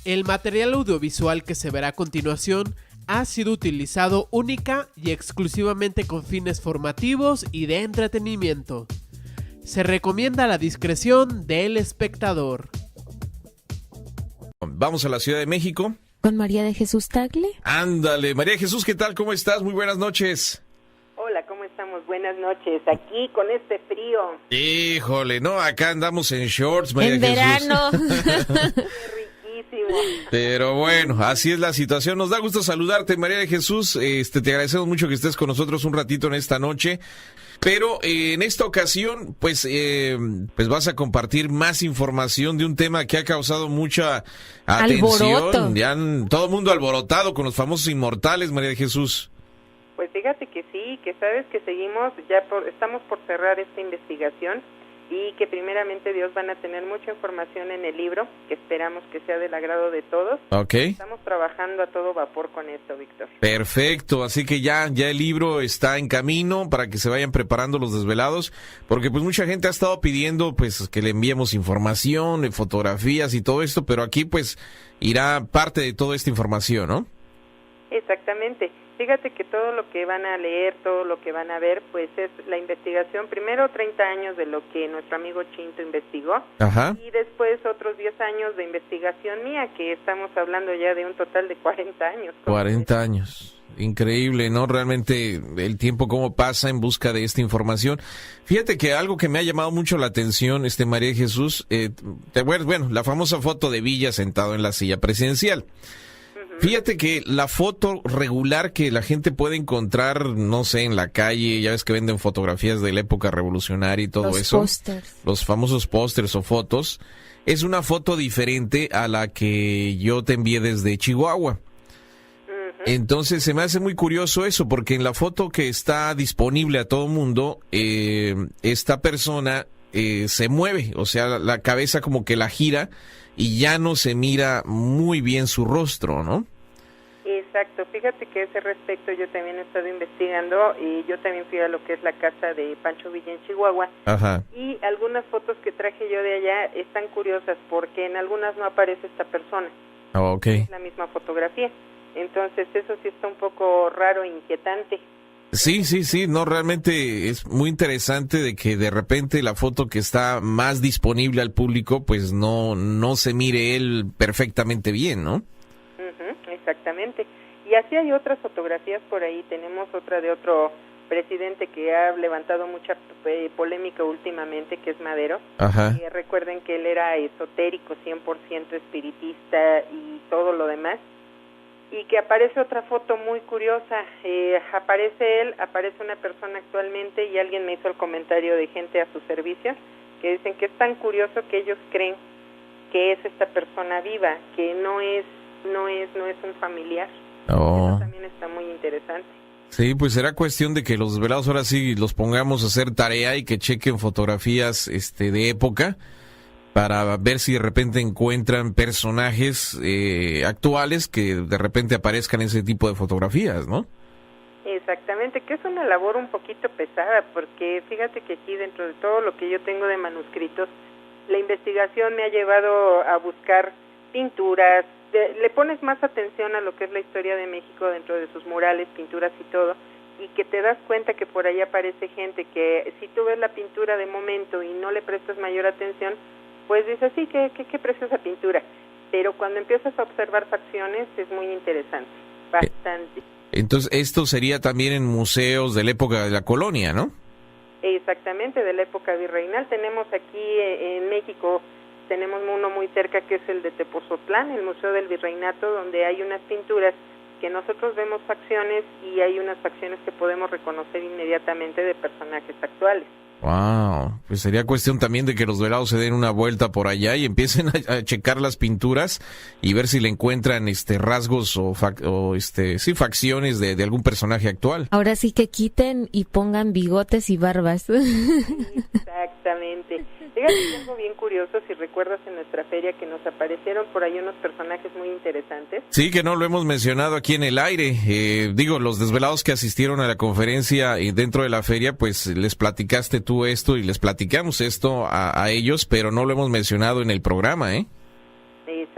El material audiovisual que se verá a continuación ha sido utilizado única y exclusivamente con fines formativos y de entretenimiento. Se recomienda la discreción del espectador. Vamos a la Ciudad de México. Con María de Jesús Tagle. Ándale, María de Jesús, ¿qué tal? ¿Cómo estás? Muy buenas noches. Hola, ¿cómo estamos? Buenas noches. Aquí con este frío. Híjole, no, acá andamos en shorts, María En de Jesús. verano. Riquísimo. Pero bueno, así es la situación. Nos da gusto saludarte, María de Jesús. Te agradecemos mucho que estés con nosotros un ratito en esta noche. Pero en esta ocasión, pues vas a compartir más información de un tema que ha causado mucha atención. Alboroto. Ya todo el mundo alborotado con los famosos inmortales, María de Jesús. Pues fíjate que sí, que sabes que seguimos, estamos por cerrar esta investigación y que primeramente Dios van a tener mucha información en el libro, que esperamos que sea del agrado de todos. Ok. Estamos trabajando a todo vapor con esto, Víctor. Perfecto, así que ya el libro está en camino para que se vayan preparando los desvelados, porque pues mucha gente ha estado pidiendo pues que le enviemos información, fotografías y todo esto, pero aquí pues irá parte de toda esta información, ¿no? Exactamente. Fíjate que todo lo que van a leer, todo lo que van a ver, pues es la investigación, primero 30 años de lo que nuestro amigo Chinto investigó. Ajá. Y después otros 10 años de investigación mía, que estamos hablando ya de un total de 40 años. 40 años. Increíble, ¿no? Realmente el tiempo cómo pasa en busca de esta información. Fíjate que algo que me ha llamado mucho la atención, María de Jesús, bueno, la famosa foto de Villa sentado en la silla presidencial. Fíjate que la foto regular que la gente puede encontrar, no sé, en la calle, ya ves que venden fotografías de la época revolucionaria y todo eso. Los pósters. Los famosos pósters o fotos. Es una foto diferente a la que yo te envié desde Chihuahua. Entonces se me hace muy curioso eso, porque en la foto que está disponible a todo mundo, esta persona se mueve, o sea, la cabeza como que la gira y ya no se mira muy bien su rostro, ¿no? Exacto, fíjate que a ese respecto yo también he estado investigando y yo también fui a lo que es la casa de Pancho Villa en Chihuahua. Ajá. Y algunas fotos que traje yo de allá están curiosas porque en algunas no aparece esta persona. Ok. Es la misma fotografía. Entonces eso sí está un poco raro e inquietante. Sí, no, realmente es muy interesante de que de repente la foto que está más disponible al público, pues no se mire él perfectamente bien, ¿no? Exactamente. Y así hay otras fotografías por ahí. Tenemos otra de otro presidente que ha levantado mucha polémica últimamente, que es Madero. Ajá. Recuerden que él era esotérico, 100% espiritista y todo lo demás. Y que aparece otra foto muy curiosa, aparece él, aparece una persona actualmente y alguien me hizo el comentario de gente a su servicio que dicen que es tan curioso que ellos creen que es esta persona viva, que no es un familiar. Oh. Eso también está muy interesante. Sí, pues será cuestión de que los desvelados ahora sí los pongamos a hacer tarea y que chequen fotografías de época, para ver si de repente encuentran personajes actuales que de repente aparezcan en ese tipo de fotografías, ¿no? Exactamente, que es una labor un poquito pesada, porque fíjate que aquí dentro de todo lo que yo tengo de manuscritos, la investigación me ha llevado a buscar pinturas, le pones más atención a lo que es la historia de México dentro de sus murales, pinturas y todo, y que te das cuenta que por ahí aparece gente que si tú ves la pintura de momento y no le prestas mayor atención, pues dices, sí, qué preciosa pintura. Pero cuando empiezas a observar facciones es muy interesante, bastante. Entonces, esto sería también en museos de la época de la colonia, ¿no? Exactamente, de la época virreinal. Tenemos aquí en México, tenemos uno muy cerca que es el de Tepozotlán, el Museo del Virreinato, donde hay unas pinturas que nosotros vemos facciones y hay unas facciones que podemos reconocer inmediatamente de personajes actuales. Wow, pues sería cuestión también de que los velados se den una vuelta por allá y empiecen a checar las pinturas y ver si le encuentran rasgos o facciones de algún personaje actual. Ahora sí que quiten y pongan bigotes y barbas. Exactamente. Fíjate que algo bien curioso, si recuerdas en nuestra feria que nos aparecieron por ahí unos personajes muy interesantes. Sí, que no lo hemos mencionado aquí en el aire. Los desvelados que asistieron a la conferencia y dentro de la feria, pues les platicaste tú esto y les platicamos esto a ellos, pero no lo hemos mencionado en el programa, ¿eh?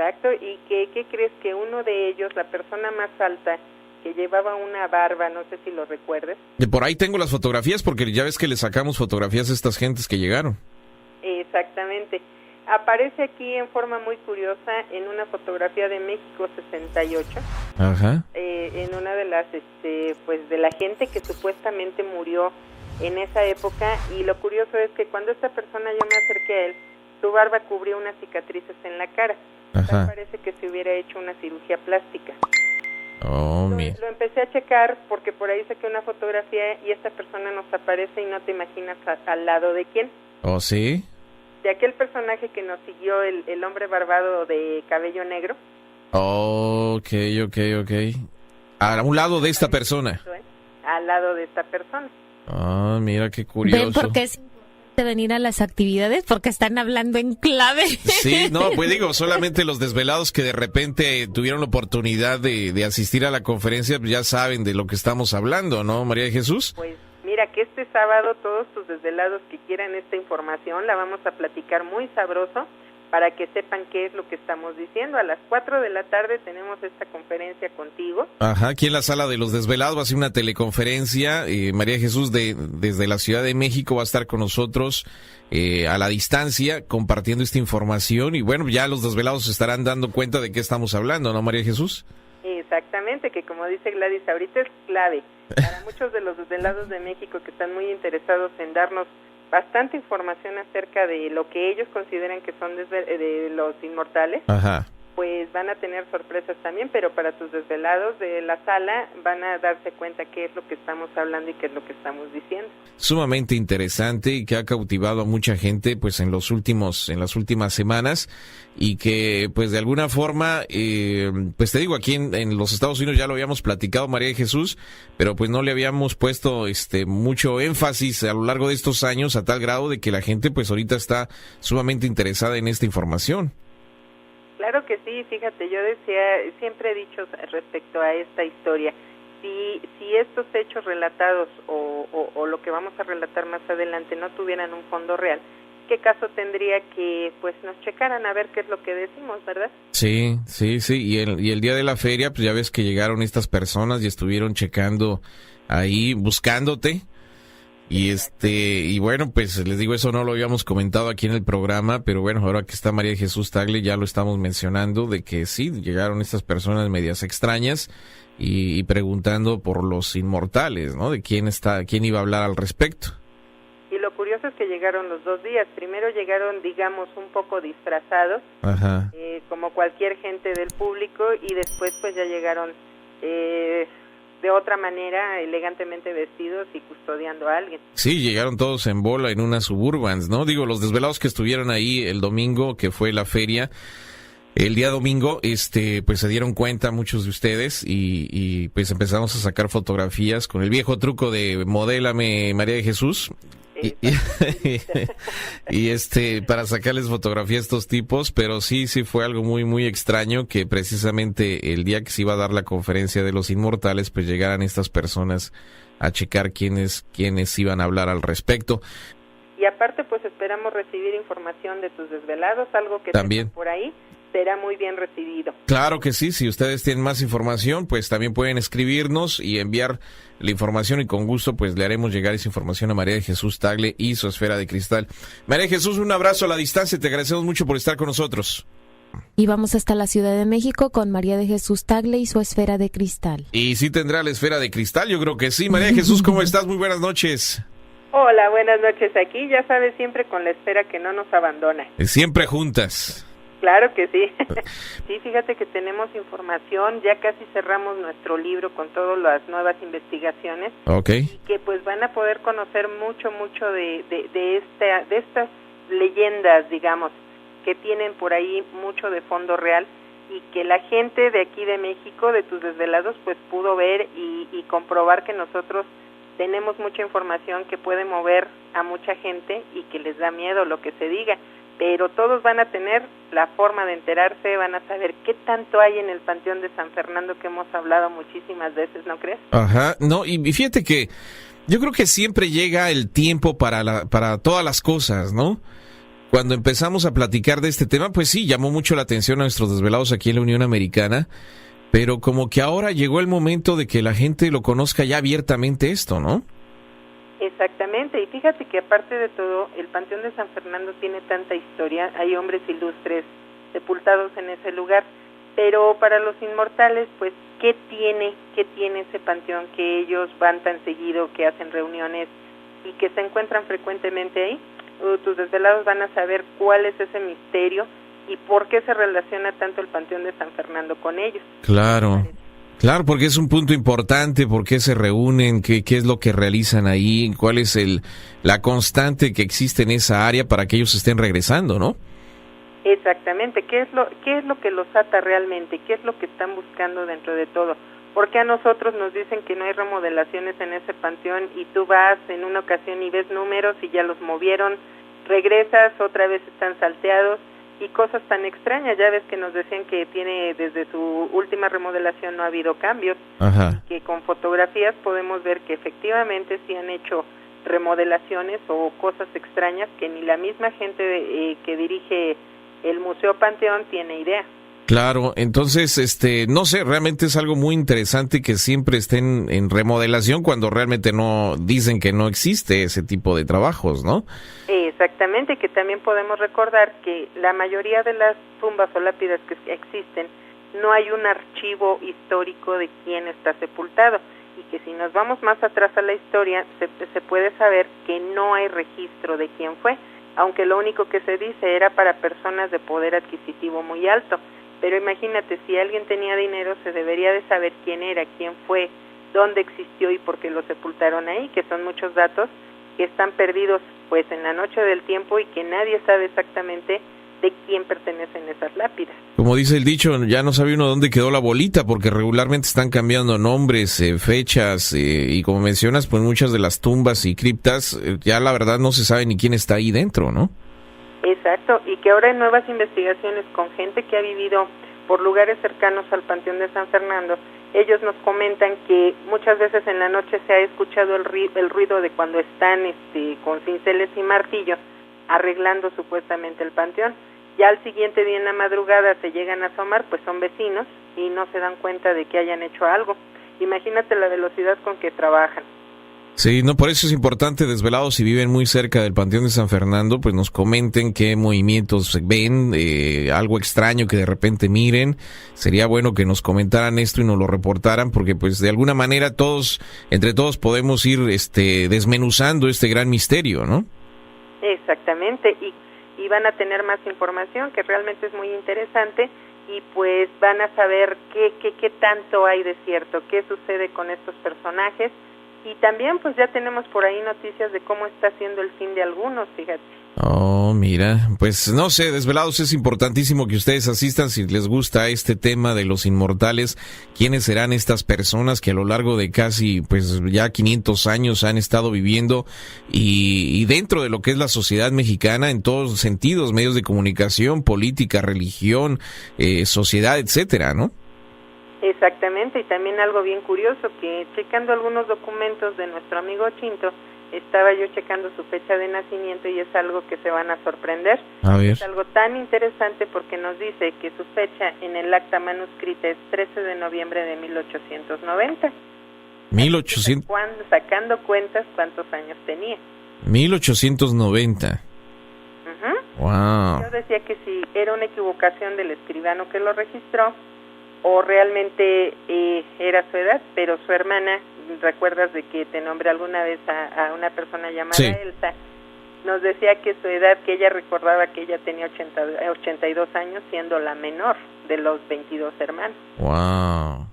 Exacto, y ¿qué crees? Que uno de ellos, la persona más alta, que llevaba una barba, no sé si lo recuerdes. De por ahí tengo las fotografías, porque ya ves que le sacamos fotografías a estas gentes que llegaron. Exactamente. Aparece aquí en forma muy curiosa en una fotografía de México 68. Ajá. En una de las, pues de la gente que supuestamente murió en esa época, y lo curioso es que cuando esta persona, yo me acerqué a él, su barba cubrió unas cicatrices en la cara. Ajá. Parece que se hubiera hecho una cirugía plástica. Oh, Lo empecé a checar porque por ahí saqué una fotografía y esta persona nos aparece y no te imaginas al lado de quién. ¿Oh, sí? De aquel personaje que nos siguió, el hombre barbado de cabello negro. Oh, ok. A un lado de esta persona. Al lado de esta persona. Ah, mira qué curioso. ¿Ven por qué es importante venir a las actividades? Porque están hablando en clave. Sí, no, pues digo, solamente los desvelados que de repente tuvieron la oportunidad de asistir a la conferencia, pues ya saben de lo que estamos hablando, ¿no, María de Jesús? Pues mira que este sábado todos tus desvelados que quieran esta información la vamos a platicar muy sabroso para que sepan qué es lo que estamos diciendo. A las 4 de la tarde tenemos esta conferencia contigo. Ajá, aquí en la sala de los desvelados va a ser una teleconferencia. María Jesús desde la Ciudad de México va a estar con nosotros a la distancia compartiendo esta información y bueno, ya los desvelados se estarán dando cuenta de qué estamos hablando, ¿no, María Jesús? Exactamente, que como dice Gladys, ahorita es clave para muchos de los desvelados de México que están muy interesados en darnos bastante información acerca de lo que ellos consideran que son de los inmortales. Ajá. Pues van a tener sorpresas también, pero para tus desvelados de la sala van a darse cuenta qué es lo que estamos hablando y qué es lo que estamos diciendo. Sumamente interesante y que ha cautivado a mucha gente pues en las últimas semanas y que pues de alguna forma pues te digo, aquí en los Estados Unidos ya lo habíamos platicado, María de Jesús, pero pues no le habíamos puesto mucho énfasis a lo largo de estos años a tal grado de que la gente pues ahorita está sumamente interesada en esta información. Claro que sí, fíjate, yo siempre he dicho respecto a esta historia, si estos hechos relatados o lo que vamos a relatar más adelante no tuvieran un fondo real, ¿qué caso tendría que pues nos checaran a ver qué es lo que decimos, verdad? Sí, y el día de la feria, pues ya ves que llegaron estas personas y estuvieron checando ahí, buscándote. Y bueno, pues les digo, eso no lo habíamos comentado aquí en el programa, pero bueno, ahora que está María de Jesús Tagle ya lo estamos mencionando, de que sí, llegaron estas personas medias extrañas y preguntando por los inmortales, ¿no? De quién iba a hablar al respecto. Y lo curioso es que llegaron los 2 días. Primero llegaron, digamos, un poco disfrazados, ajá, como cualquier gente del público, y después pues ya llegaron de otra manera, elegantemente vestidos y custodiando a alguien. Sí, llegaron todos en bola en unas Suburbans, ¿no? Digo, los desvelados que estuvieron ahí el domingo, que fue la feria, el día domingo, pues se dieron cuenta muchos de ustedes y pues empezamos a sacar fotografías con el viejo truco de modélame María de Jesús. Y para sacarles fotografía a estos tipos, pero sí fue algo muy muy extraño que precisamente el día que se iba a dar la conferencia de los inmortales pues llegaran estas personas a checar quiénes iban a hablar al respecto. Y aparte pues esperamos recibir información de tus desvelados, algo que también por ahí será muy bien recibido. Claro que sí, si ustedes tienen más información, pues también pueden escribirnos y enviar la información y con gusto pues le haremos llegar esa información a María de Jesús Tagle y su esfera de cristal. María de Jesús, un abrazo a la distancia, te agradecemos mucho por estar con nosotros. Y vamos hasta la Ciudad de México con María de Jesús Tagle y su esfera de cristal. ¿Y sí tendrá la esfera de cristal? Yo creo que sí. María de Jesús, ¿cómo estás? Muy buenas noches. Hola, buenas noches. Aquí, ya sabes, siempre con la esfera que no nos abandona. Siempre juntas. Claro que sí. Sí, fíjate que tenemos información, ya casi cerramos nuestro libro con todas las nuevas investigaciones. Okay. Y que pues van a poder conocer mucho de estas leyendas, digamos, que tienen por ahí mucho de fondo real y que la gente de aquí de México, de tus desvelados, pues pudo ver y comprobar que nosotros tenemos mucha información que puede mover a mucha gente y que les da miedo lo que se diga. Pero todos van a tener la forma de enterarse, van a saber qué tanto hay en el Panteón de San Fernando que hemos hablado muchísimas veces, ¿no crees? Ajá, no, y fíjate que yo creo que siempre llega el tiempo para todas las cosas, ¿no? cuando empezamos a platicar de este tema, pues sí, llamó mucho la atención a nuestros desvelados aquí en la Unión Americana, pero como que ahora llegó el momento de que la gente lo conozca ya abiertamente esto, ¿no? Exactamente, y fíjate que aparte de todo, el Panteón de San Fernando tiene tanta historia, hay hombres ilustres sepultados en ese lugar, pero para los inmortales, pues, ¿qué tiene ese panteón que ellos van tan seguido, que hacen reuniones y que se encuentran frecuentemente ahí? Tus desvelados van a saber cuál es ese misterio y por qué se relaciona tanto el Panteón de San Fernando con ellos. Claro, porque es un punto importante, por qué se reúnen, qué es lo que realizan ahí, cuál es la constante que existe en esa área para que ellos estén regresando, ¿no? Exactamente, ¿qué es lo que los ata realmente? ¿Qué es lo que están buscando dentro de todo? Porque a nosotros nos dicen que no hay remodelaciones en ese panteón y tú vas en una ocasión y ves números y ya los movieron, regresas, otra vez están salteados y cosas tan extrañas. Ya ves que nos decían que tiene desde su última remodelación no ha habido cambios. Ajá. Que con fotografías podemos ver que efectivamente sí han hecho remodelaciones o cosas extrañas que ni la misma gente que dirige el Museo Panteón tiene idea. Claro, entonces, no sé, realmente es algo muy interesante que siempre estén en remodelación cuando realmente no dicen que no existe ese tipo de trabajos, ¿no? Exactamente, que también podemos recordar que la mayoría de las tumbas o lápidas que existen, no hay un archivo histórico de quién está sepultado, y que si nos vamos más atrás a la historia, se puede saber que no hay registro de quién fue, aunque lo único que se dice era para personas de poder adquisitivo muy alto. Pero imagínate, si alguien tenía dinero, se debería de saber quién era, quién fue, dónde existió y por qué lo sepultaron ahí, que son muchos datos que están perdidos pues en la noche del tiempo y que nadie sabe exactamente de quién pertenecen esas lápidas. Como dice el dicho, ya no sabe uno dónde quedó la bolita, porque regularmente están cambiando nombres, fechas, y como mencionas, pues muchas de las tumbas y criptas, ya la verdad no se sabe ni quién está ahí dentro, ¿no? Exacto, y que ahora hay nuevas investigaciones con gente que ha vivido por lugares cercanos al Panteón de San Fernando. Ellos nos comentan que muchas veces en la noche se ha escuchado el ruido de cuando están con cinceles y martillo arreglando supuestamente el panteón. Ya al siguiente día en la madrugada se llegan a asomar, pues son vecinos y no se dan cuenta de que hayan hecho algo. Imagínate la velocidad con que trabajan. Sí, no, por eso es importante, desvelados, si viven muy cerca del Panteón de San Fernando, pues nos comenten qué movimientos ven, algo extraño que de repente miren. Sería bueno que nos comentaran esto y nos lo reportaran, porque pues de alguna manera entre todos podemos ir desmenuzando este gran misterio, ¿no? Exactamente, y van a tener más información que realmente es muy interesante, y pues van a saber qué tanto hay de cierto, qué sucede con estos personajes. Y también pues ya tenemos por ahí noticias de cómo está siendo el fin de algunos, fíjate. Oh, mira, pues no sé, desvelados, es importantísimo que ustedes asistan si les gusta este tema de los inmortales. ¿Quiénes serán estas personas que a lo largo de casi pues ya 500 años han estado viviendo y dentro de lo que es la sociedad mexicana en todos sentidos, medios de comunicación, política, religión, sociedad, etcétera, ¿no? Exactamente, y también algo bien curioso, que checando algunos documentos de nuestro amigo Chinto, estaba yo checando su fecha de nacimiento y es algo que se van a sorprender. A ver. Es algo tan interesante porque nos dice que su fecha en el acta manuscrita es 13 de noviembre de 1890. 1800. Sacando cuentas, ¿cuántos años tenía? 1890. Uh-huh. Wow. Yo decía que si era una equivocación del escribano que lo registró, o realmente era su edad, pero su hermana, recuerdas de que te nombré alguna vez a una persona llamada sí. Elsa, nos decía que su edad, que ella recordaba que ella tenía 82 años, siendo la menor de los 22 hermanos. Wow.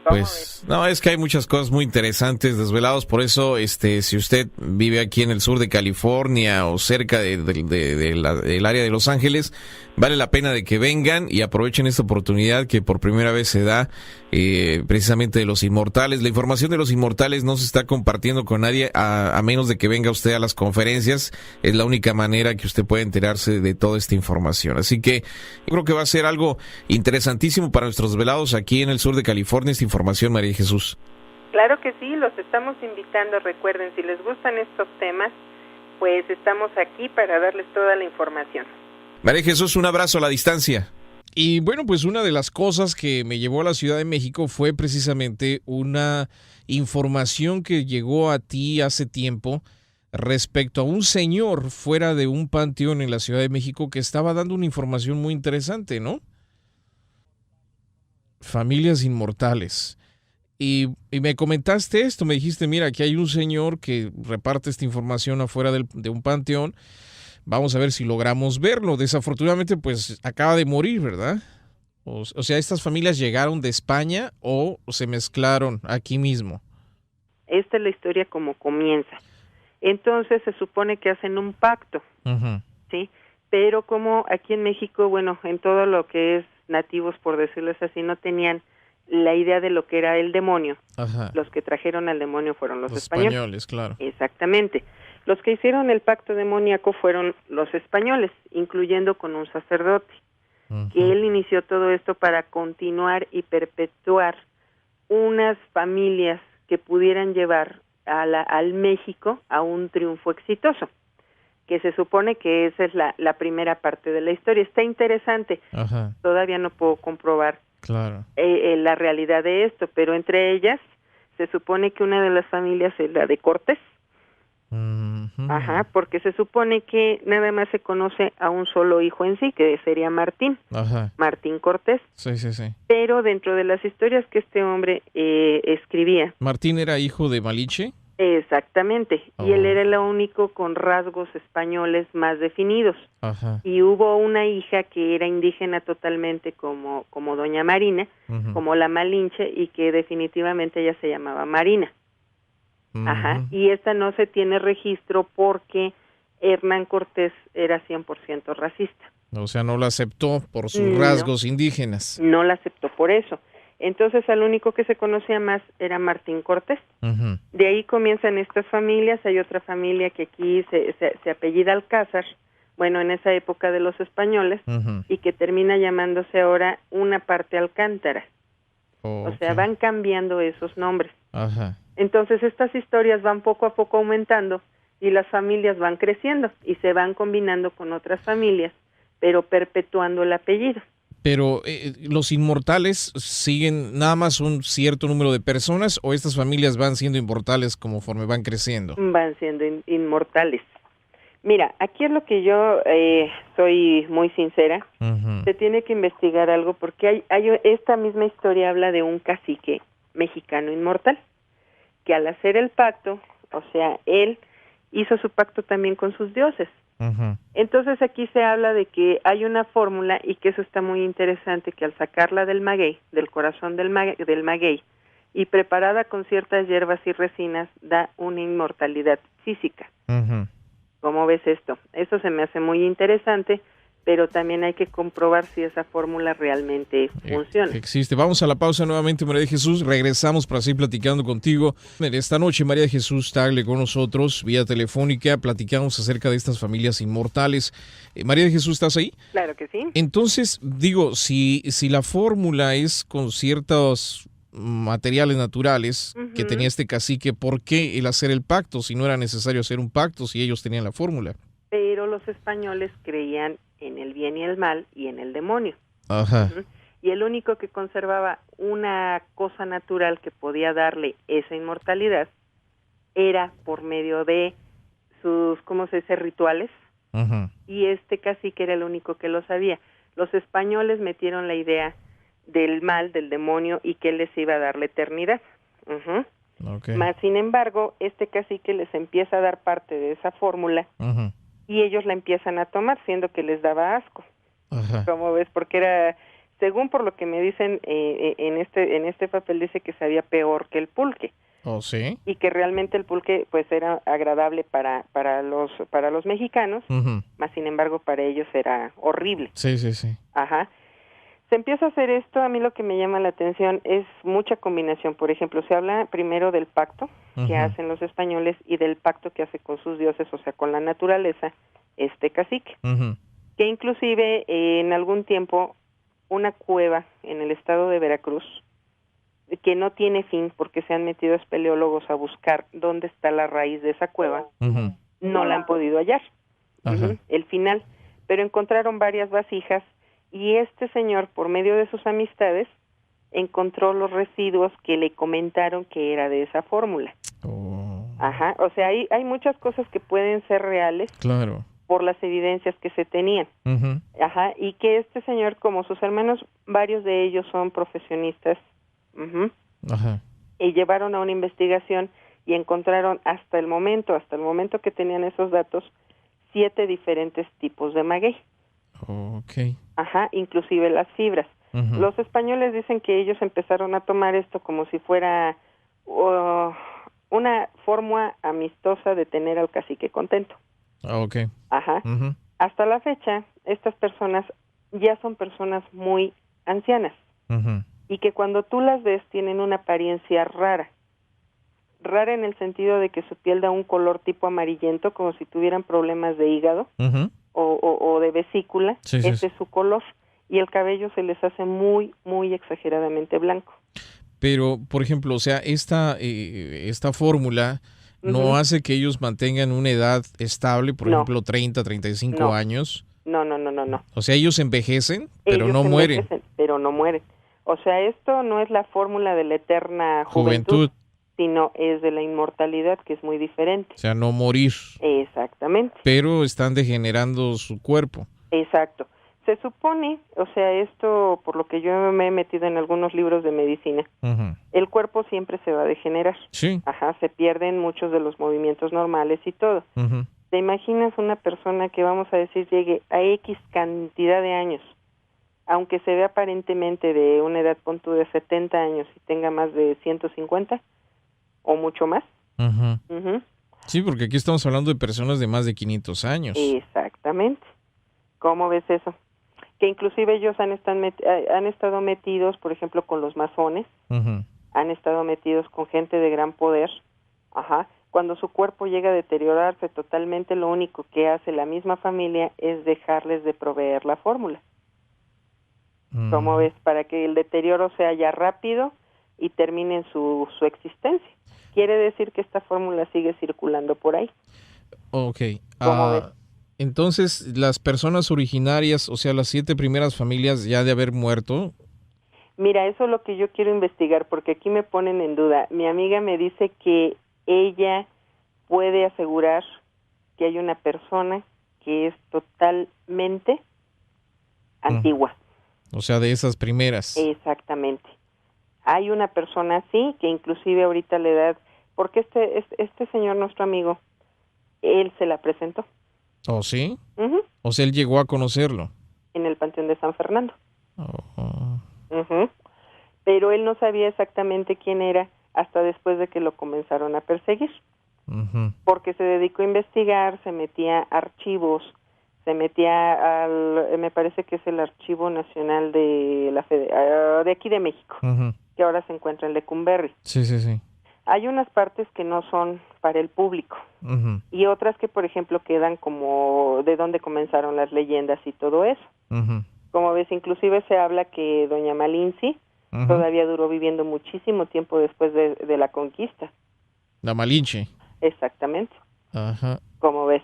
Pues no, es que hay muchas cosas muy interesantes, desvelados, por eso si usted vive aquí en el sur de California o cerca del área de Los Ángeles, vale la pena de que vengan y aprovechen esta oportunidad que por primera vez se da precisamente de los inmortales. La información de los inmortales no se está compartiendo con nadie a menos de que venga usted a las conferencias. Es la única manera que usted puede enterarse de toda esta información. Así que yo creo que va a ser algo interesantísimo para nuestros desvelados aquí en el sur de California, esta información, María Jesús. Claro que sí, los estamos invitando. Recuerden, si les gustan estos temas, pues estamos aquí para darles toda la información. María Jesús, un abrazo a la distancia. Y bueno, pues una de las cosas que me llevó a la Ciudad de México fue precisamente una información que llegó a ti hace tiempo respecto a un señor fuera de un panteón en la Ciudad de México que estaba dando una información muy interesante, ¿no? Familias inmortales. Y me comentaste esto, me dijiste, mira, aquí hay un señor que reparte esta información afuera de un panteón. Vamos a ver si logramos verlo. Desafortunadamente, pues acaba de morir, ¿verdad? O sea, ¿estas familias llegaron de España o se mezclaron aquí mismo? Esta es la historia como comienza. Entonces se supone que hacen un pacto, Uh-huh. ¿sí? Pero como aquí en México, bueno, en todo lo que es nativos, por decirles así, no tenían la idea de lo que era el demonio. Ajá. Los que trajeron al demonio fueron los Los españoles. españoles, claro. Exactamente. Los que hicieron el pacto demoníaco fueron los españoles, incluyendo con un sacerdote, Uh-huh. que él inició todo esto para continuar y perpetuar unas familias que pudieran llevar al México a un triunfo exitoso, que se supone que esa es la primera parte de la historia. Está interesante, Ajá, todavía no puedo comprobar claro. la realidad de esto, pero entre ellas se supone que una de las familias es la de Cortés. Uh-huh. Ajá, porque se supone que nada más se conoce a un solo hijo en sí, que sería Martín, Ajá. Martín Cortés, Sí. pero dentro de las historias que este hombre escribía, ¿Martín era hijo de Malinche? exactamente, y él Oh. era el único con rasgos españoles más definidos, Ajá. y hubo una hija que era indígena totalmente como doña Marina, Uh-huh. como la Malinche, y que definitivamente ella se llamaba Marina. Ajá, Uh-huh. y esta no se tiene registro porque Hernán Cortés era 100% racista. O sea, no la aceptó por sus No. rasgos indígenas. No la aceptó por eso. Entonces, al único que se conocía más era Martín Cortés. Uh-huh. De ahí comienzan estas familias. Hay otra familia que aquí se apellida Alcázar, bueno, en esa época de los españoles, Uh-huh. y que termina llamándose ahora una parte Alcántara. Oh, O sea, ok. van cambiando esos nombres. Ajá. Entonces estas historias van poco a poco aumentando y las familias van creciendo y se van combinando con otras familias, pero perpetuando el apellido. Pero los inmortales siguen nada más un cierto número de personas o estas familias van siendo inmortales conforme van creciendo. Van siendo inmortales. Mira, aquí es lo que yo soy muy sincera. Uh-huh. Se tiene que investigar algo porque hay esta misma historia habla de un cacique mexicano inmortal que al hacer el pacto, o sea, él hizo su pacto también con sus dioses. Uh-huh. Entonces aquí se habla de que hay una fórmula y que eso está muy interesante, que al sacarla del maguey, del corazón del maguey, y preparada con ciertas hierbas y resinas, da una inmortalidad física. Uh-huh. ¿Cómo ves esto? Eso se me hace muy interesante, pero también hay que comprobar si esa fórmula realmente funciona. Existe. Vamos a la pausa nuevamente, María de Jesús. Regresamos para seguir platicando contigo. Esta noche María de Jesús Tagle con nosotros, vía telefónica. Platicamos acerca de estas familias inmortales. María de Jesús, ¿estás ahí? Claro que sí. Entonces, digo, si la fórmula es con ciertos materiales naturales que Ujú. tenía este cacique, ¿por qué el hacer el pacto? Si no era necesario hacer un pacto, si ellos tenían la fórmula. Pero los españoles creían en el bien y el mal y en el demonio. Ajá. Ujú. Y el único que conservaba una cosa natural que podía darle esa inmortalidad era por medio de sus, ¿cómo se dice?, rituales, Ajá. y este cacique era el único que lo sabía. Los españoles metieron la idea del mal, del demonio, y que él les iba a dar la eternidad. Ujú. Okay. Más sin embargo, este cacique les empieza a dar parte de esa fórmula Ajá. y ellos la empiezan a tomar, siendo que les daba asco. Ajá. ¿Cómo ves? Porque era, según por lo que me dicen, en este papel dice que sabía peor que el pulque, ¿Oh, sí? y que realmente el pulque pues era agradable para los mexicanos, Ujú. más sin embargo para ellos era horrible. Sí. Ajá. Se empieza a hacer esto. A mí lo que me llama la atención es mucha combinación. Por ejemplo, se habla primero del pacto que Ujú. hacen los españoles y del pacto que hace con sus dioses, o sea, con la naturaleza, este cacique, Ujú. que inclusive en algún tiempo una cueva en el estado de Veracruz, que no tiene fin porque se han metido espeleólogos a buscar dónde está la raíz de esa cueva, Ujú. no la han podido hallar, Ajá. el final, pero encontraron varias vasijas y este señor, por medio de sus amistades, encontró los residuos que le comentaron que era de esa fórmula. Oh, Ajá, o sea, hay muchas cosas que pueden ser reales claro. por las evidencias que se tenían. Ujú. Ajá, y que este señor, como sus hermanos, varios de ellos son profesionistas, Ajá. y llevaron a una investigación y encontraron hasta el momento que tenían esos datos, 7 diferentes tipos de maguey. Ok. Ajá, inclusive las fibras. Ujú. Los españoles dicen que ellos empezaron a tomar esto como si fuera una forma amistosa de tener al cacique contento. Ok. Ajá. Ujú. Hasta la fecha, estas personas ya son personas muy ancianas Ujú. y que cuando tú las ves tienen una apariencia rara. Rara en el sentido de que su piel da un color tipo amarillento, como si tuvieran problemas de hígado Ujú. o de vesícula. Sí, sí, Ese sí. es su color. Y el cabello se les hace muy, muy exageradamente blanco. Pero, por ejemplo, o sea, esta fórmula no Ujú. hace que ellos mantengan una edad estable, por No. ejemplo, 30, 35 No. años. No. O sea, ellos envejecen, pero Ellos no mueren. envejecen, pero no mueren. O sea, esto no es la fórmula de la eterna Juventud, sino es de la inmortalidad, que es muy diferente. o sea, no morir, Exactamente, pero están degenerando su cuerpo. exacto. Se supone, o sea, esto por lo que yo me he metido en algunos libros de medicina, Ujú. el cuerpo siempre se va a degenerar. Sí. Ajá, se pierden muchos de los movimientos normales y todo. Ujú. ¿Te imaginas una persona que, vamos a decir, llegue a X cantidad de años, aunque se ve aparentemente de una edad, pon tú, de 70 años y tenga más de 150 o mucho más? Ujú. Ujú. Sí, porque aquí estamos hablando de personas de más de 500 años. Exactamente. ¿Cómo ves eso? Que inclusive ellos han estado metidos, por ejemplo, con los masones, Ujú. han estado metidos con gente de gran poder. Ajá. Cuando su cuerpo llega a deteriorarse totalmente, lo único que hace la misma familia es dejarles de proveer la fórmula. ¿Cómo Mm. ves? Para que el deterioro sea ya rápido y termine su existencia. Quiere decir que esta fórmula sigue circulando por ahí. Ok. ¿Cómo ves? Entonces, las personas originarias, o sea, las 7 primeras familias ya de haber muerto. Mira, eso es lo que yo quiero investigar, porque aquí me ponen en duda. Mi amiga me dice que ella puede asegurar que hay una persona que es totalmente antigua. O sea, de esas primeras. Exactamente. Hay una persona así, que inclusive ahorita la edad, porque este señor, nuestro amigo, él se la presentó. ¿Oh, sí? Ujú. O sea, él llegó a conocerlo. En el Panteón de San Fernando. Oh. Ujú. Pero él no sabía exactamente quién era hasta después de que lo comenzaron a perseguir, Ujú. porque se dedicó a investigar, se metía a archivos, se metía me parece que es el Archivo Nacional de de aquí de México, Ujú. que ahora se encuentra en Lecumberri. Sí, sí, sí. Hay unas partes que no son para el público Ujú. y otras que, por ejemplo, quedan como de dónde comenzaron las leyendas y todo eso. Ujú. Como ves, inclusive se habla que doña Malinci Ujú. todavía duró viviendo muchísimo tiempo después de la conquista. La Malinche. Exactamente. Ajá. Como ves.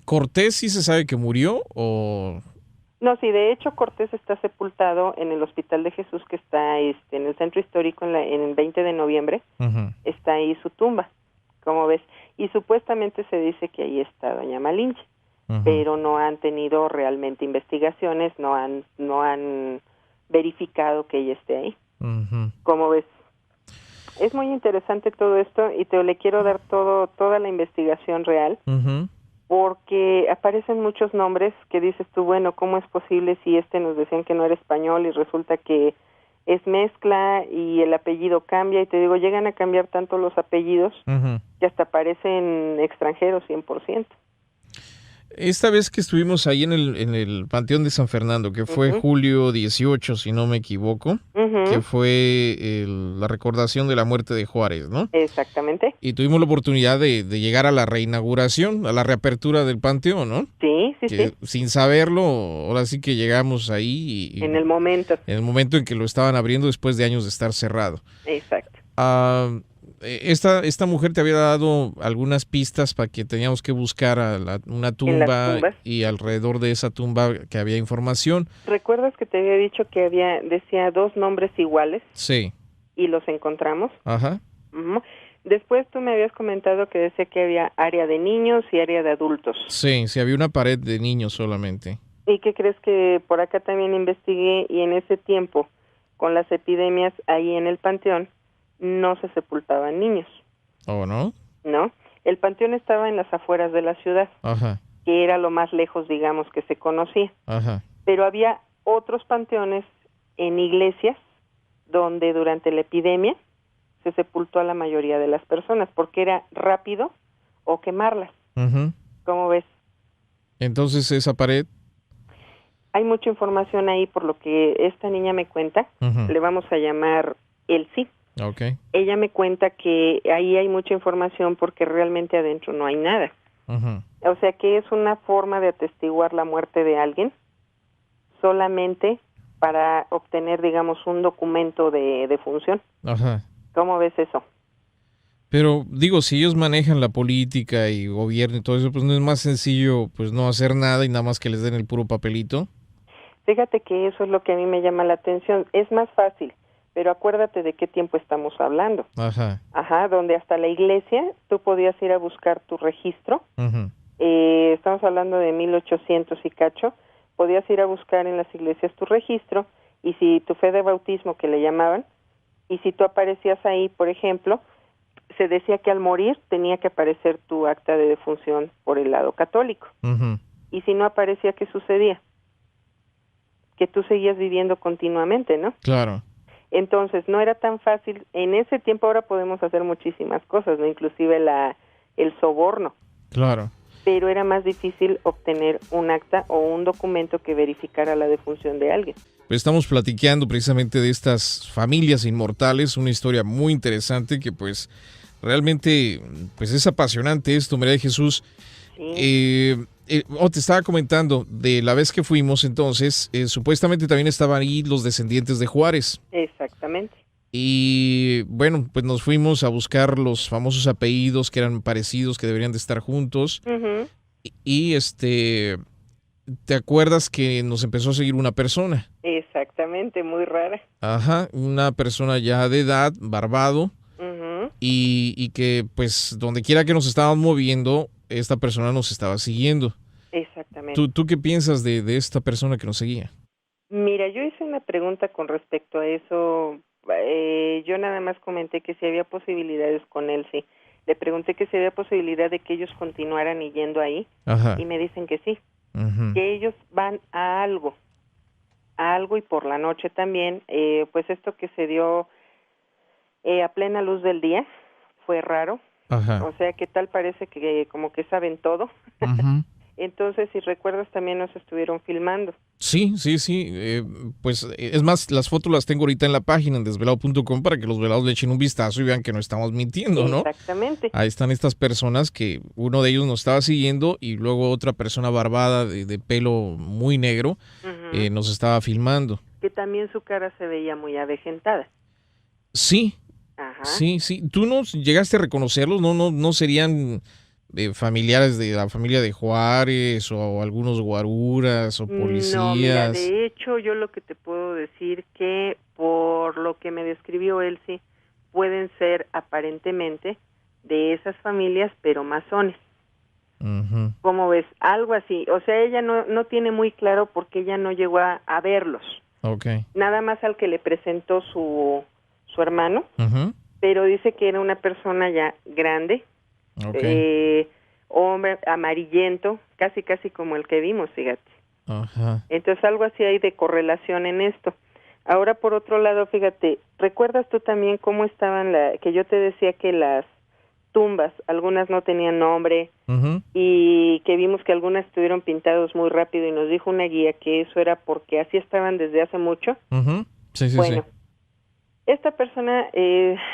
¿Cortés sí se sabe que murió o...? No, sí, de hecho Cortés está sepultado en el Hospital de Jesús, que está en el centro histórico en el 20 de noviembre. Ujú. Está ahí su tumba, como ves. Y supuestamente se dice que ahí está doña Malinche, Ujú. pero no han tenido realmente investigaciones, no han verificado que ella esté ahí. Ujú. Como ves. Es muy interesante todo esto y le quiero dar toda la investigación real, Ujú. porque aparecen muchos nombres que dices tú, bueno, ¿cómo es posible si nos decían que no era español y resulta que es mezcla y el apellido cambia? Y te digo, llegan a cambiar tanto los apellidos Ujú. que hasta parecen extranjeros 100%. Esta vez que estuvimos ahí en el Panteón de San Fernando, que fue Ujú. julio 18, si no me equivoco, Ujú. que fue la recordación de la muerte de Juárez, ¿no? Exactamente. Y tuvimos la oportunidad de llegar a la reinauguración, a la reapertura del Panteón, ¿no? Sí, Que sin saberlo, ahora sí que llegamos ahí y en el momento. en el momento en que lo estaban abriendo después de años de estar cerrado. Exacto. esta mujer te había dado algunas pistas para que teníamos que buscar una tumba y alrededor de esa tumba que había información. ¿Recuerdas que te había dicho que decía 2 nombres iguales? Sí. Y los encontramos. Ajá. Uh-huh. Después tú me habías comentado que decía que había área de niños y área de adultos. Sí, había una pared de niños solamente. ¿Y qué crees? Que por acá también investigué, y en ese tiempo, con las epidemias ahí en el panteón, no se sepultaban niños. ¿Oh, no? ¿No? El panteón estaba en las afueras de la ciudad, Ajá. que era lo más lejos, digamos, que se conocía. Ajá. Pero había otros panteones en iglesias donde durante la epidemia se sepultó a la mayoría de las personas, porque era rápido o quemarlas. Uh-huh. ¿Cómo ves? Entonces, esa pared... Hay mucha información ahí, por lo que esta niña me cuenta. Uh-huh. Le vamos a llamar Elsie. Okay. Ella me cuenta que ahí hay mucha información porque realmente adentro no hay nada. Uh-huh. O sea que es una forma de atestiguar la muerte de alguien solamente para obtener, digamos, un documento de función. Ajá. ¿Cómo ves eso? Pero digo, si ellos manejan la política y gobierno y todo eso, pues no es más sencillo pues no hacer nada y nada más que les den el puro papelito. Fíjate que eso es lo que a mí me llama la atención. Es más fácil, pero acuérdate de qué tiempo estamos hablando. Ajá. Ajá, donde hasta la iglesia tú podías ir a buscar tu registro. Uh-huh. Estamos hablando de 1800 y cacho. Podías ir a buscar en las iglesias tu registro, y si tu fe de bautismo, que le llamaban, y si tú aparecías ahí, por ejemplo, se decía que al morir tenía que aparecer tu acta de defunción por el lado católico. Uh-huh. Y si no aparecía, ¿qué sucedía? Que tú seguías viviendo continuamente, ¿no? Claro. Entonces, no era tan fácil. En ese tiempo ahora podemos hacer muchísimas cosas, ¿no? Inclusive el soborno. Claro. Pero era más difícil obtener un acta o un documento que verificara la defunción de alguien. Pues estamos platicando precisamente de estas familias inmortales, una historia muy interesante que pues realmente pues es apasionante esto, María de Jesús. Sí. Te estaba comentando de la vez que fuimos entonces, supuestamente también estaban ahí los descendientes de Juárez. Exactamente. Y bueno, pues nos fuimos a buscar los famosos apellidos que eran parecidos, que deberían de estar juntos. Uh-huh. Y ¿te acuerdas que nos empezó a seguir una persona? Exactamente, muy rara. Ajá, una persona ya de edad, barbado, Uh-huh. y que pues donde quiera que nos estábamos moviendo, esta persona nos estaba siguiendo. Exactamente. ¿Tú qué piensas de esta persona que nos seguía? Mira, yo hice una pregunta con respecto a eso. Yo nada más comenté que si había posibilidades con él, sí. Le pregunté que si había posibilidad de que ellos continuaran yendo ahí. Ajá. Y me dicen que sí. Uh-huh. Que ellos van a algo, y por la noche también. Pues esto que se dio a plena luz del día fue raro. Ajá. O sea, que tal parece que como que saben todo. Uh-huh. Entonces, si recuerdas, también nos estuvieron filmando. Sí. Pues es más, las fotos las tengo ahorita en la página en desvelado.com para que los velados le echen un vistazo y vean que no estamos mintiendo, ¿no? Exactamente. Ahí están estas personas que uno de ellos nos estaba siguiendo y luego otra persona barbada de pelo muy negro Uh-huh. nos estaba filmando. Que también su cara se veía muy avejentada. Sí. Ajá. Sí. ¿Tú no llegaste a reconocerlos? ¿No serían familiares de la familia de Juárez o algunos guaruras o policías? No, mira, de hecho, yo lo que te puedo decir que por lo que me describió Elsie, pueden ser aparentemente de esas familias, pero masones. Uh-huh. ¿Cómo ves? Algo así. O sea, ella no tiene muy claro porque ella no llegó a verlos. Okay. Nada más al que le presentó su hermano, Uh-huh. pero dice que era una persona ya grande, Okay. hombre amarillento, casi como el que vimos, fíjate. Ajá. Entonces algo así hay de correlación en esto. Ahora, por otro lado, fíjate, ¿recuerdas tú también cómo estaban que yo te decía que las tumbas, algunas no tenían nombre, Uh-huh. y que vimos que algunas estuvieron pintados muy rápido, y nos dijo una guía que eso era porque así estaban desde hace mucho? Uh-huh. Sí. Bueno, esta persona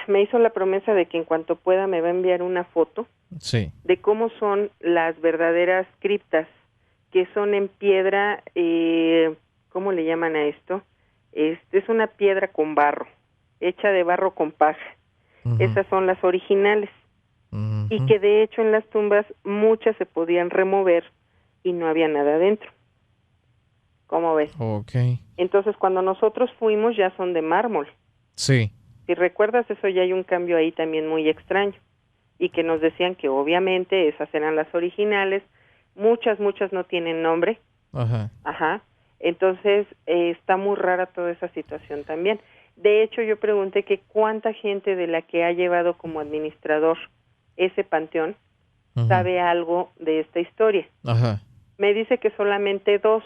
me hizo la promesa de que en cuanto pueda me va a enviar una foto Sí. de cómo son las verdaderas criptas, que son en piedra, ¿cómo le llaman a esto? Es una piedra con barro, hecha de barro con paja. Esas son las originales. Y que de hecho en las tumbas muchas se podían remover y no había nada adentro. ¿Cómo ves? Okay. Entonces cuando nosotros fuimos ya son de mármol. Sí. Si recuerdas, eso ya hay un cambio ahí también muy extraño. Y que nos decían que obviamente esas eran las originales. Muchas no tienen nombre. Ajá. Entonces está muy rara toda esa situación también. De hecho, yo pregunté que cuánta gente de la que ha llevado como administrador ese panteón sabe algo de esta historia. Me dice que solamente dos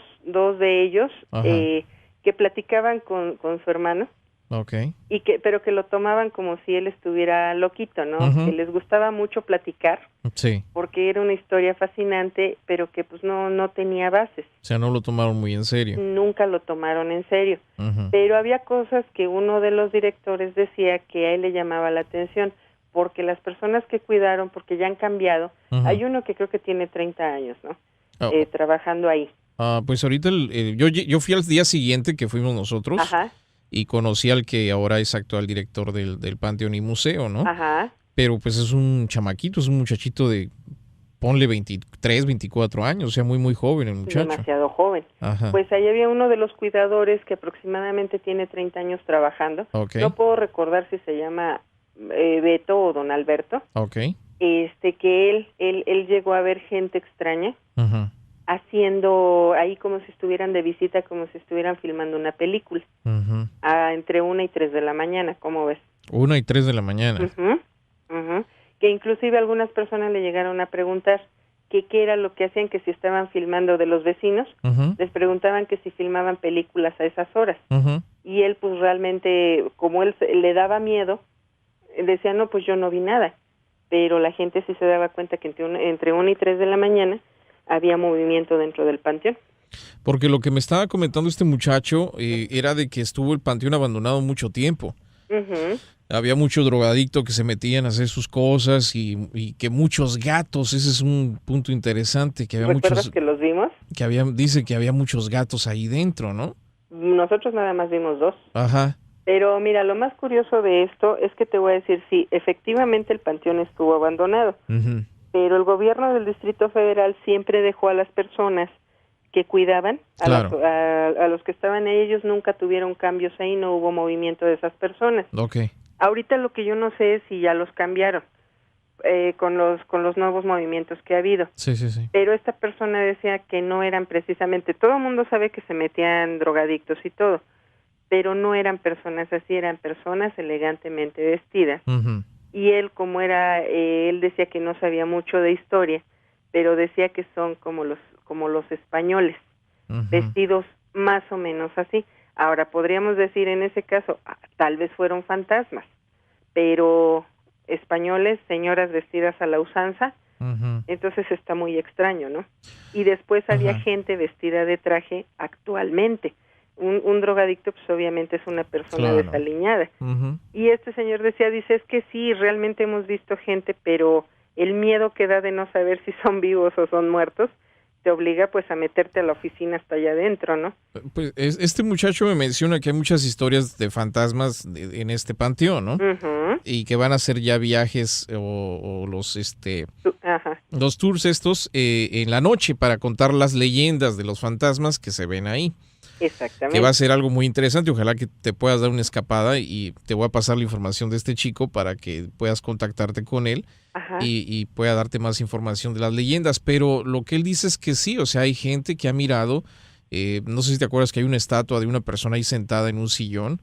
de ellos que platicaban con su hermano. Y pero que lo tomaban como si él estuviera loquito, ¿no? Que les gustaba mucho platicar. Sí. Porque era una historia fascinante, pero que pues no tenía bases. O sea, no lo tomaron muy en serio. Nunca lo tomaron en serio. Pero había cosas que uno de los directores decía que a él le llamaba la atención, porque las personas que cuidaron, porque ya han cambiado, hay uno que creo que tiene 30 años, ¿no? Trabajando ahí. Pues ahorita yo fui al día siguiente que fuimos nosotros. Y conocí al que ahora es actual director del Panteón y Museo, ¿no? Pero pues es un chamaquito, es un muchachito de, ponle 23, 24 años, o sea, muy joven el muchacho. Demasiado joven. Pues ahí había uno de los cuidadores que aproximadamente tiene 30 años trabajando. No puedo recordar si se llama Beto o Don Alberto. Que él llegó a ver gente extraña. Haciendo ahí como si estuvieran de visita, como si estuvieran filmando una película. Entre 1 y 3 de la mañana, ¿cómo ves? 1 y 3 de la mañana. Que inclusive algunas personas le llegaron a preguntar que qué era lo que hacían, que si estaban filmando de los vecinos, les preguntaban que si filmaban películas a esas horas. Y él pues realmente, como él le daba miedo, decía, no, pues yo no vi nada. Pero la gente sí se daba cuenta que entre 1 y 3 de la mañana había movimiento dentro del panteón. Porque lo que me estaba comentando este muchacho era de que estuvo el panteón abandonado mucho tiempo. Había mucho drogadicto que se metían a hacer sus cosas y que muchos gatos, ese es un punto interesante. Que había ¿Recuerdas que los vimos? Dice que había muchos gatos ahí dentro, ¿no? Nosotros nada más vimos 2. Pero mira, lo más curioso de esto es que te voy a decir, sí, efectivamente el panteón estuvo abandonado. Pero el gobierno del Distrito Federal siempre dejó a las personas que cuidaban, a los que estaban ahí. Ellos nunca tuvieron cambios ahí, no hubo movimiento de esas personas. Ahorita lo que yo no sé es si ya los cambiaron con los nuevos movimientos que ha habido. Pero esta persona decía que no eran precisamente, todo el mundo sabe que se metían drogadictos y todo, pero no eran personas así, eran personas elegantemente vestidas. Y él, él decía que no sabía mucho de historia, pero decía que son como los españoles, vestidos más o menos así. Ahora, podríamos decir en ese caso, tal vez fueron fantasmas, pero españoles, señoras vestidas a la usanza, entonces está muy extraño, ¿no? Y después había gente vestida de traje actualmente. Un drogadicto pues obviamente es una persona desaliñada. Y este señor dice, es que sí, realmente hemos visto gente, pero el miedo que da de no saber si son vivos o son muertos, te obliga pues a meterte a la oficina hasta allá adentro, ¿no? Pues este muchacho me menciona que hay muchas historias de fantasmas en este panteón, ¿no? Y que van a hacer ya viajes o los tours estos en la noche para contar las leyendas de los fantasmas que se ven ahí. Exactamente. Que va a ser algo muy interesante. Ojalá que te puedas dar una escapada y te voy a pasar la información de este chico para que puedas contactarte con él y pueda darte más información de las leyendas. Pero lo que él dice es que sí, o sea, hay gente que ha mirado, no sé si te acuerdas que hay una estatua de una persona ahí sentada en un sillón.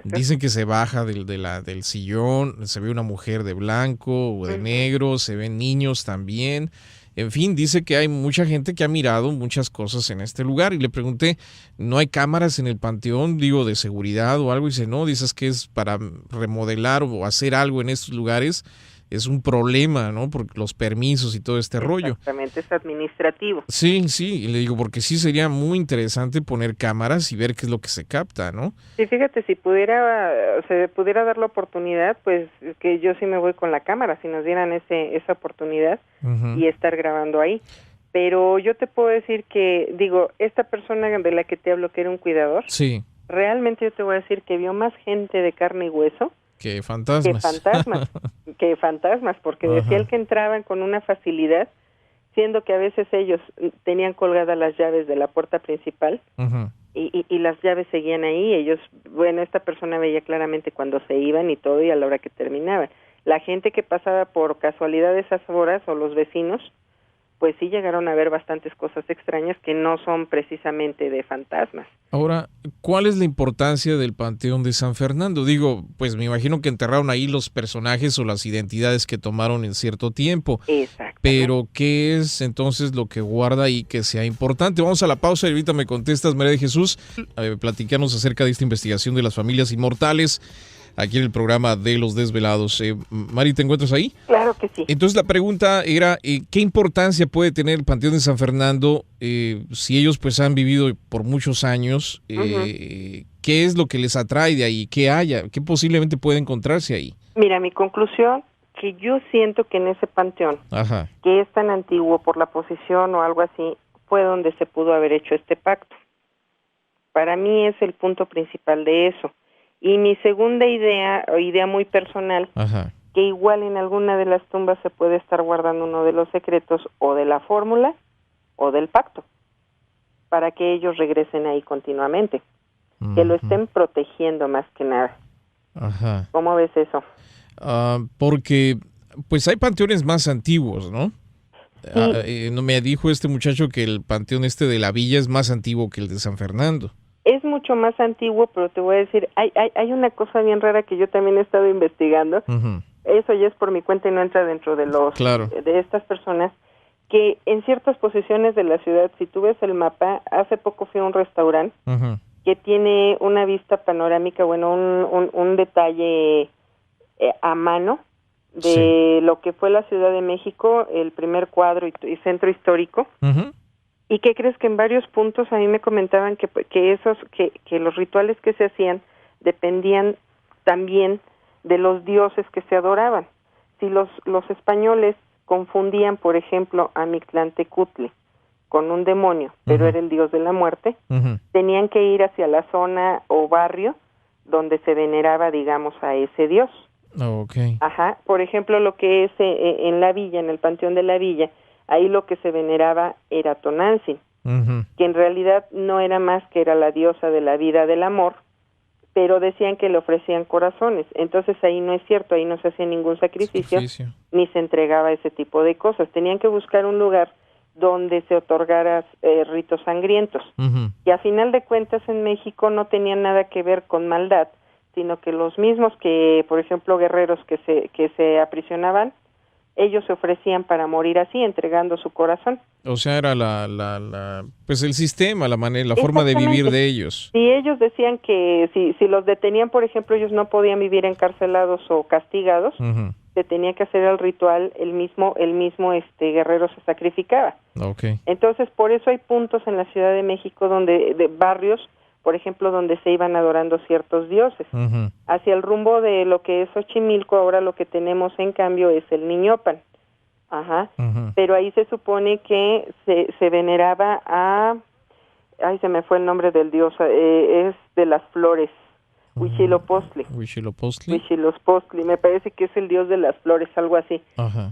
Dicen que se baja del sillón, se ve una mujer de blanco o de negro, se ven niños también. En fin, dice que hay mucha gente que ha mirado muchas cosas en este lugar y le pregunté, ¿no hay cámaras en el panteón, digo, de seguridad o algo? Y dice, no, dices que es para remodelar o hacer algo en estos lugares. Es un problema, ¿no? Por los permisos y todo este rollo. Exactamente, es administrativo. Sí, y le digo, porque sí sería muy interesante poner cámaras y ver qué es lo que se capta, ¿no? Sí, fíjate, si se pudiera dar la oportunidad, pues que yo sí me voy con la cámara, si nos dieran esa oportunidad y estar grabando ahí. Pero yo te puedo decir que, esta persona de la que te hablo, que era un cuidador, realmente yo te voy a decir que vio más gente de carne y hueso Que fantasmas. Que fantasmas, porque decía él que entraban con una facilidad, siendo que a veces ellos tenían colgadas las llaves de la puerta principal y las llaves seguían ahí. Ellos, bueno, esta persona veía claramente cuando se iban y todo y a la hora que terminaban. La gente que pasaba por casualidad esas horas o los vecinos, pues sí llegaron a ver bastantes cosas extrañas que no son precisamente de fantasmas. Ahora, ¿cuál es la importancia del Panteón de San Fernando? Digo, pues me imagino que enterraron ahí los personajes o las identidades que tomaron en cierto tiempo. Exacto. Pero, ¿qué es entonces lo que guarda ahí que sea importante? Vamos a la pausa y ahorita me contestas, María de Jesús. Platicarnos acerca de esta investigación de las familias inmortales aquí en el programa de Los Desvelados. Mari, ¿te encuentras ahí? Claro que sí. Entonces la pregunta era, ¿qué importancia puede tener el Panteón de San Fernando si ellos pues han vivido por muchos años? ¿Qué es lo que les atrae de ahí? ¿Qué posiblemente puede encontrarse ahí? Mira, mi conclusión, que yo siento que en ese panteón, que es tan antiguo por la posición o algo así, fue donde se pudo haber hecho este pacto. Para mí es el punto principal de eso. Y mi segunda idea, o idea muy personal, que igual en alguna de las tumbas se puede estar guardando uno de los secretos o de la fórmula o del pacto, para que ellos regresen ahí continuamente, que lo estén protegiendo más que nada. ¿Cómo ves eso? Porque pues hay panteones más antiguos, ¿no? No me dijo este muchacho que el panteón de la villa es más antiguo que el de San Fernando. Es mucho más antiguo, pero te voy a decir, hay una cosa bien rara que yo también he estado investigando. Eso ya es por mi cuenta y no entra dentro de de estas personas, que en ciertas posiciones de la ciudad, si tú ves el mapa, hace poco fui a un restaurante que tiene una vista panorámica, bueno, un detalle a mano de lo que fue la Ciudad de México, el primer cuadro y centro histórico. ¿Y qué crees? Que en varios puntos a mí me comentaban que los rituales que se hacían dependían también de los dioses que se adoraban. Si los españoles confundían, por ejemplo, a Mictlantecutli con un demonio, pero era el dios de la muerte, tenían que ir hacia la zona o barrio donde se veneraba, digamos, a ese dios. Por ejemplo, lo que es en la villa, en el Panteón de la Villa, ahí lo que se veneraba era Tonantzin, que en realidad no era más que era la diosa de la vida, del amor, pero decían que le ofrecían corazones. Entonces ahí no es cierto, ahí no se hacía ningún sacrificio. Ni se entregaba ese tipo de cosas. Tenían que buscar un lugar donde se otorgara ritos sangrientos. Y a final de cuentas en México no tenían nada que ver con maldad, sino que los mismos que, por ejemplo, guerreros que se aprisionaban, ellos se ofrecían para morir así, entregando su corazón. O sea, era pues el sistema, la forma de vivir de ellos. Sí, ellos decían que si los detenían, por ejemplo, ellos no podían vivir encarcelados o castigados, se tenía que hacer el ritual, el mismo guerrero se sacrificaba. Entonces, por eso hay puntos en la Ciudad de México de barrios, por ejemplo, donde se iban adorando ciertos dioses. Hacia el rumbo de lo que es Xochimilco, ahora lo que tenemos en cambio es el Niñopan. Pero ahí se supone que se veneraba a... se me fue el nombre del dios, es de las flores, Huitzilopochtli. Huitzilopochtli, me parece que es el dios de las flores, algo así.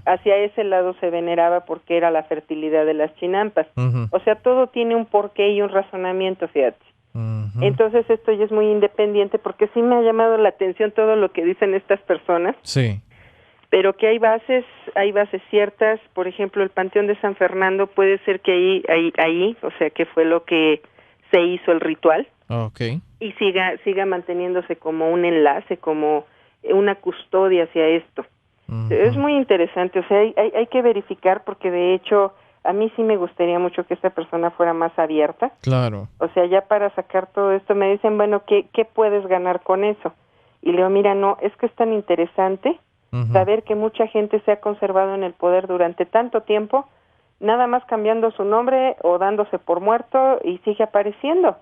Hacia ese lado se veneraba porque era la fertilidad de las chinampas. O sea, todo tiene un porqué y un razonamiento, fíjate. Entonces esto ya es muy independiente, porque sí me ha llamado la atención todo lo que dicen estas personas. Pero que hay bases ciertas. Por ejemplo, el Panteón de San Fernando puede ser que ahí, o sea, que fue lo que se hizo el ritual. Y siga manteniéndose como un enlace, como una custodia hacia esto. Es muy interesante, o sea, hay que verificar, porque de hecho a mí sí me gustaría mucho que esta persona fuera más abierta. O sea, ya para sacar todo esto me dicen, bueno, ¿qué puedes ganar con eso? Y le digo, mira, no, es que es tan interesante saber que mucha gente se ha conservado en el poder durante tanto tiempo, nada más cambiando su nombre o dándose por muerto, y sigue apareciendo.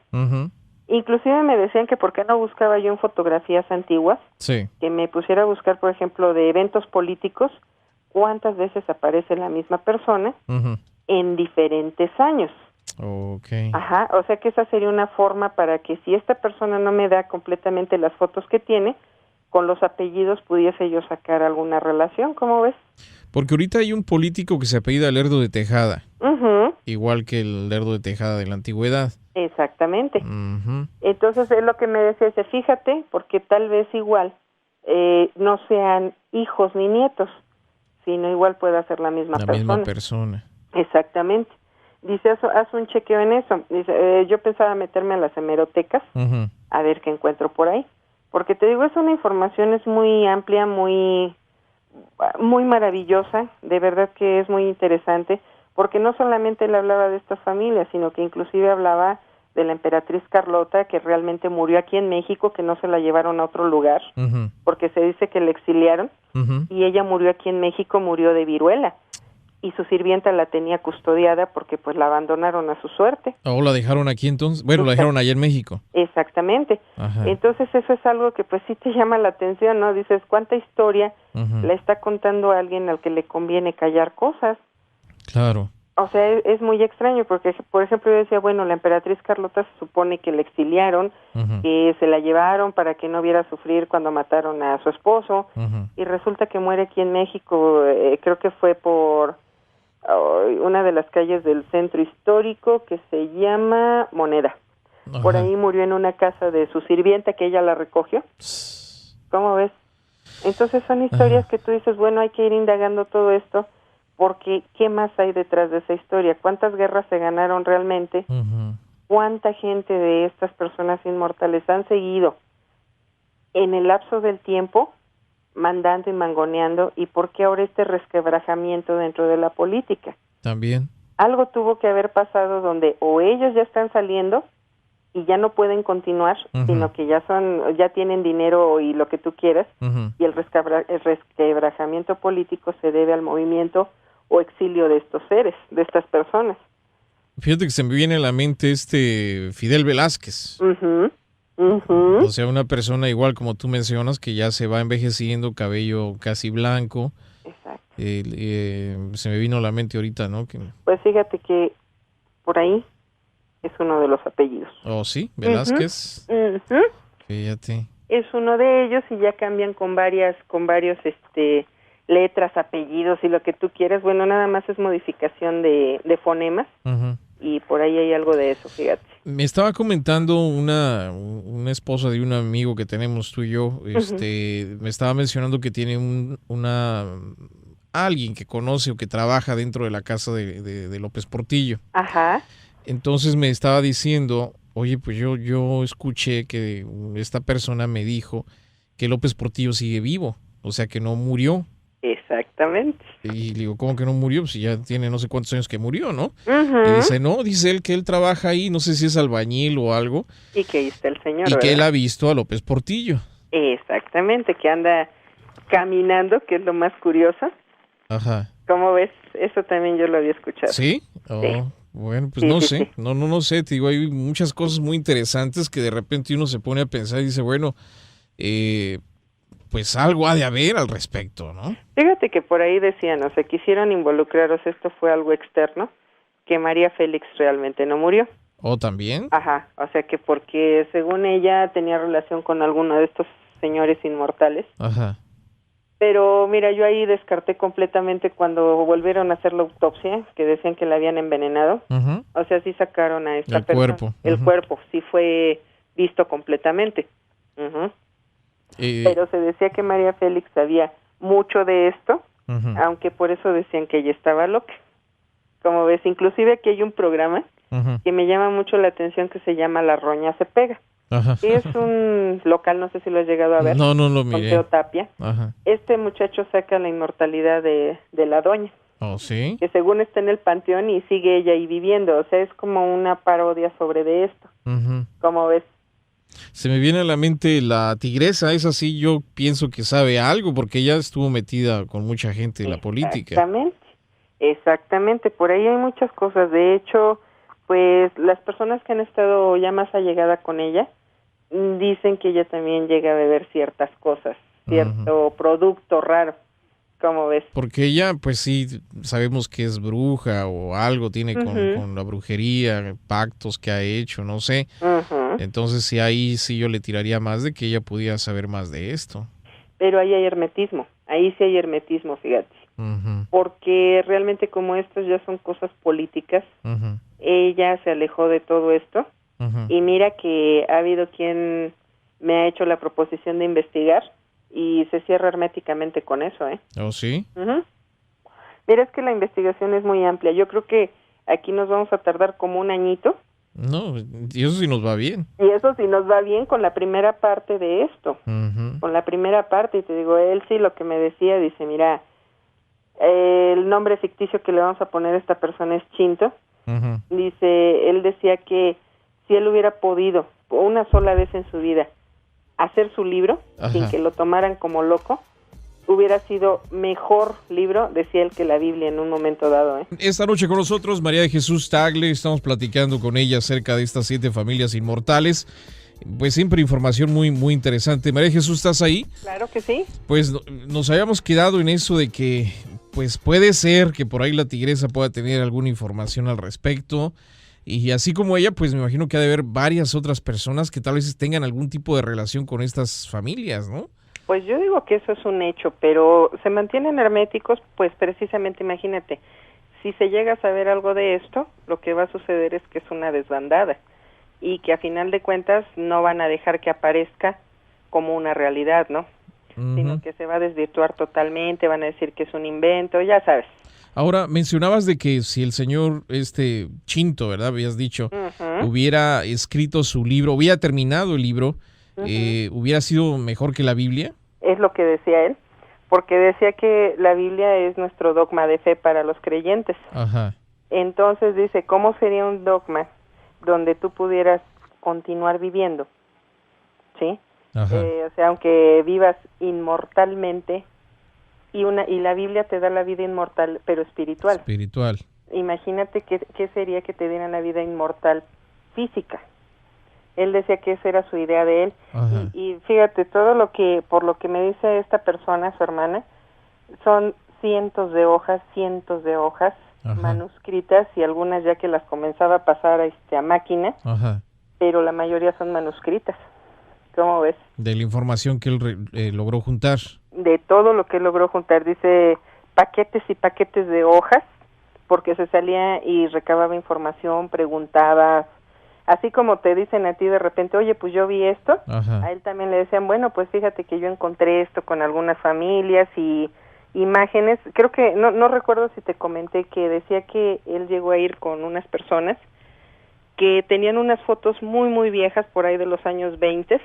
Inclusive me decían que por qué no buscaba yo en fotografías antiguas, que me pusiera a buscar, por ejemplo, de eventos políticos, cuántas veces aparece la misma persona en diferentes años. O sea que esa sería una forma para que, si esta persona no me da completamente las fotos que tiene, con los apellidos pudiese yo sacar alguna relación, ¿cómo ves? Porque ahorita hay un político que se apellida Lerdo de Tejada, Uh-huh. igual que el Lerdo de Tejada de la antigüedad. Exactamente. Ujú. Entonces es lo que me decía, dice, fíjate, porque tal vez igual no sean hijos ni nietos, sino igual pueda ser la misma Misma persona. Exactamente. Dice, haz un chequeo en eso. Dice, yo pensaba meterme a las hemerotecas, Ujú. a ver qué encuentro por ahí. Porque te digo, es una información, es muy amplia, muy maravillosa, de verdad que es muy interesante, porque no solamente él hablaba de estas familias, sino que inclusive hablaba de la emperatriz Carlota, que realmente murió aquí en México, que no se la llevaron a otro lugar, Ujú. porque se dice que la exiliaron, Ujú. y ella murió aquí en México, murió de viruela, y su sirvienta la tenía custodiada porque pues la abandonaron a su suerte. ¿O la dejaron aquí entonces? Bueno, la dejaron allá en México. Exactamente. Ajá. Entonces eso es algo que pues sí te llama la atención, ¿no? Dices, ¿cuánta historia Ujú. le está contando a alguien al que le conviene callar cosas? Claro. O sea, es muy extraño porque, por ejemplo, yo decía, bueno, la emperatriz Carlota se supone que la exiliaron, Ujú. que se la llevaron para que no viera sufrir cuando mataron a su esposo, Ujú. y resulta que muere aquí en México, creo que fue por una de las calles del centro histórico que se llama Moneda. Por Ajá. ahí murió en una casa de su sirvienta que ella la recogió. ¿Cómo ves? Entonces son historias que tú dices, bueno, hay que ir indagando todo esto, porque ¿qué más hay detrás de esa historia? ¿Cuántas guerras se ganaron realmente? Ujú. ¿Cuánta gente de estas personas inmortales han seguido en el lapso del tiempo mandando y mangoneando? ¿Y por qué ahora este resquebrajamiento dentro de la política? También. Algo tuvo que haber pasado donde o ellos ya están saliendo y ya no pueden continuar, Ujú. sino que ya tienen dinero y lo que tú quieras, Ujú. y el resquebrajamiento político se debe al movimiento o exilio de estos seres, de estas personas. Fíjate que se me viene a la mente Fidel Velázquez. Ujú, ujú. O sea, una persona igual como tú mencionas, que ya se va envejeciendo, cabello casi blanco. Exacto. Se me vino a la mente ahorita, ¿no? Pues fíjate que por ahí es uno de los apellidos. Oh, sí, Velázquez. Ujú. Fíjate. Es uno de ellos y ya cambian con varios letras, apellidos y lo que tú quieras. Bueno, nada más es modificación de fonemas Ujú. y por ahí hay algo de eso, fíjate. Me estaba comentando una esposa de un amigo que tenemos tú y yo, me estaba mencionando que tiene alguien que conoce o que trabaja dentro de la casa de López Portillo. Ajá. Entonces me estaba diciendo, oye, pues yo escuché que esta persona me dijo que López Portillo sigue vivo, o sea que no murió. Exactamente. Y le digo, ¿cómo que no murió? Pues si ya tiene no sé cuántos años que murió, ¿no? Ujú. Y dice, no, dice él que él trabaja ahí, no sé si es albañil o algo, Y que ahí está el señor, y que él ¿verdad? ha visto a López Portillo. Exactamente, que anda caminando, que es lo más curioso. Ajá. ¿Cómo ves? Eso también yo lo había escuchado. ¿Sí? Oh, Sí. bueno, pues Sí, no sí, sé, sí. no sé, te digo, hay muchas cosas muy interesantes que de repente uno se pone a pensar y dice, bueno, pues algo ha de haber al respecto, ¿no? Fíjate que por ahí decían, o sea, quisieron involucraros, esto fue algo externo, que María Félix realmente no murió. ¿O también? Ajá, o sea que porque según ella tenía relación con alguno de estos señores inmortales. Ajá. Pero mira, yo ahí descarté completamente cuando volvieron a hacer la autopsia, que decían que la habían envenenado. Ujú. O sea, sí sacaron a esta El persona. cuerpo. El Ujú. cuerpo, sí fue visto completamente. Ujú. Pero se decía que María Félix sabía mucho de esto, ujú, aunque por eso decían que ella estaba loca. Como ves, inclusive aquí hay un programa ujú. que me llama mucho la atención que se llama La Roña se pega. Ajá. Es un local, no sé si lo has llegado a ver, No lo con miré. Teo Tapia. Ajá. Este muchacho saca la inmortalidad de la doña, Oh, sí. que según está en el panteón y sigue ella ahí viviendo. O sea, es como una parodia sobre de esto. Ujú. Como ves, Se me viene a la mente la tigresa, esa sí yo pienso que sabe algo porque ella estuvo metida con mucha gente de la política. Exactamente, por ahí hay muchas cosas. De hecho, pues las personas que han estado ya más allegada con ella dicen que ella también llega a beber ciertas cosas, cierto producto raro. ¿Cómo ves? Porque ella, pues sí, sabemos que es bruja o algo tiene con la brujería, pactos que ha hecho, no sé. Ujú. Entonces sí, ahí sí yo le tiraría más de que ella pudiera saber más de esto. pero ahí hay hermetismo, ahí sí hay hermetismo, fíjate, porque realmente como estos ya son cosas políticas, ella se alejó de todo esto, y mira que ha habido quien me ha hecho la proposición de investigar, y se cierra herméticamente con eso, ¿eh? ¿Oh, sí? Mira, es que la investigación es muy amplia, yo creo que aquí nos vamos a tardar como un añito. No, y eso sí nos va bien. Y eso sí nos va bien con la primera parte de esto, con la primera parte, y te digo, él sí lo que me decía, dice, mira, el nombre ficticio que le vamos a poner a esta persona es Chinto, dice, él decía que si él hubiera podido, una sola vez en su vida, hacer su libro, sin que lo tomaran como loco, hubiera sido mejor libro, decía él, que la Biblia en un momento dado. Esta noche con nosotros María de Jesús Tagle, estamos platicando con ella acerca de estas 7 familias inmortales. Pues siempre información muy, muy interesante. María de Jesús, ¿estás ahí? Claro que sí. Pues nos habíamos quedado en eso de que pues puede ser que por ahí la tigresa pueda tener alguna información al respecto. Y así como ella, pues me imagino que ha de haber varias otras personas que tal vez tengan algún tipo de relación con estas familias, ¿no? Pues yo digo que eso es un hecho, pero se mantienen herméticos, pues precisamente imagínate, si se llega a saber algo de esto, lo que va a suceder es que es una desbandada y que a final de cuentas no van a dejar que aparezca como una realidad, ¿no? Sino que se va a desvirtuar totalmente, van a decir que es un invento, ya sabes. Ahora, mencionabas de que si el señor Chinto, ¿verdad? Habías dicho, hubiera escrito su libro, hubiera terminado el libro, ¿hubiera sido mejor que la Biblia? Es lo que decía él, porque decía que la Biblia es nuestro dogma de fe para los creyentes. Entonces dice, ¿cómo sería un dogma donde tú pudieras continuar viviendo? ¿Sí? O sea, aunque vivas inmortalmente, y la Biblia te da la vida inmortal, pero espiritual. Imagínate qué sería que te dieran la vida inmortal física. Él decía que esa era su idea de él. Y fíjate, por lo que me dice esta persona, su hermana, son cientos de hojas manuscritas, y algunas ya que las comenzaba a pasar a máquina, pero la mayoría son manuscritas. ¿Cómo ves? De la información que él logró juntar. De todo lo que él logró juntar, dice paquetes y paquetes de hojas, porque se salía y recababa información, preguntaba, así como te dicen a ti de repente, oye, pues yo vi esto, a él también le decían, bueno, pues fíjate que yo encontré esto con algunas familias y imágenes, creo que, no recuerdo si te comenté que decía que él llegó a ir con unas personas que tenían unas fotos muy, muy viejas, por ahí de los años 20,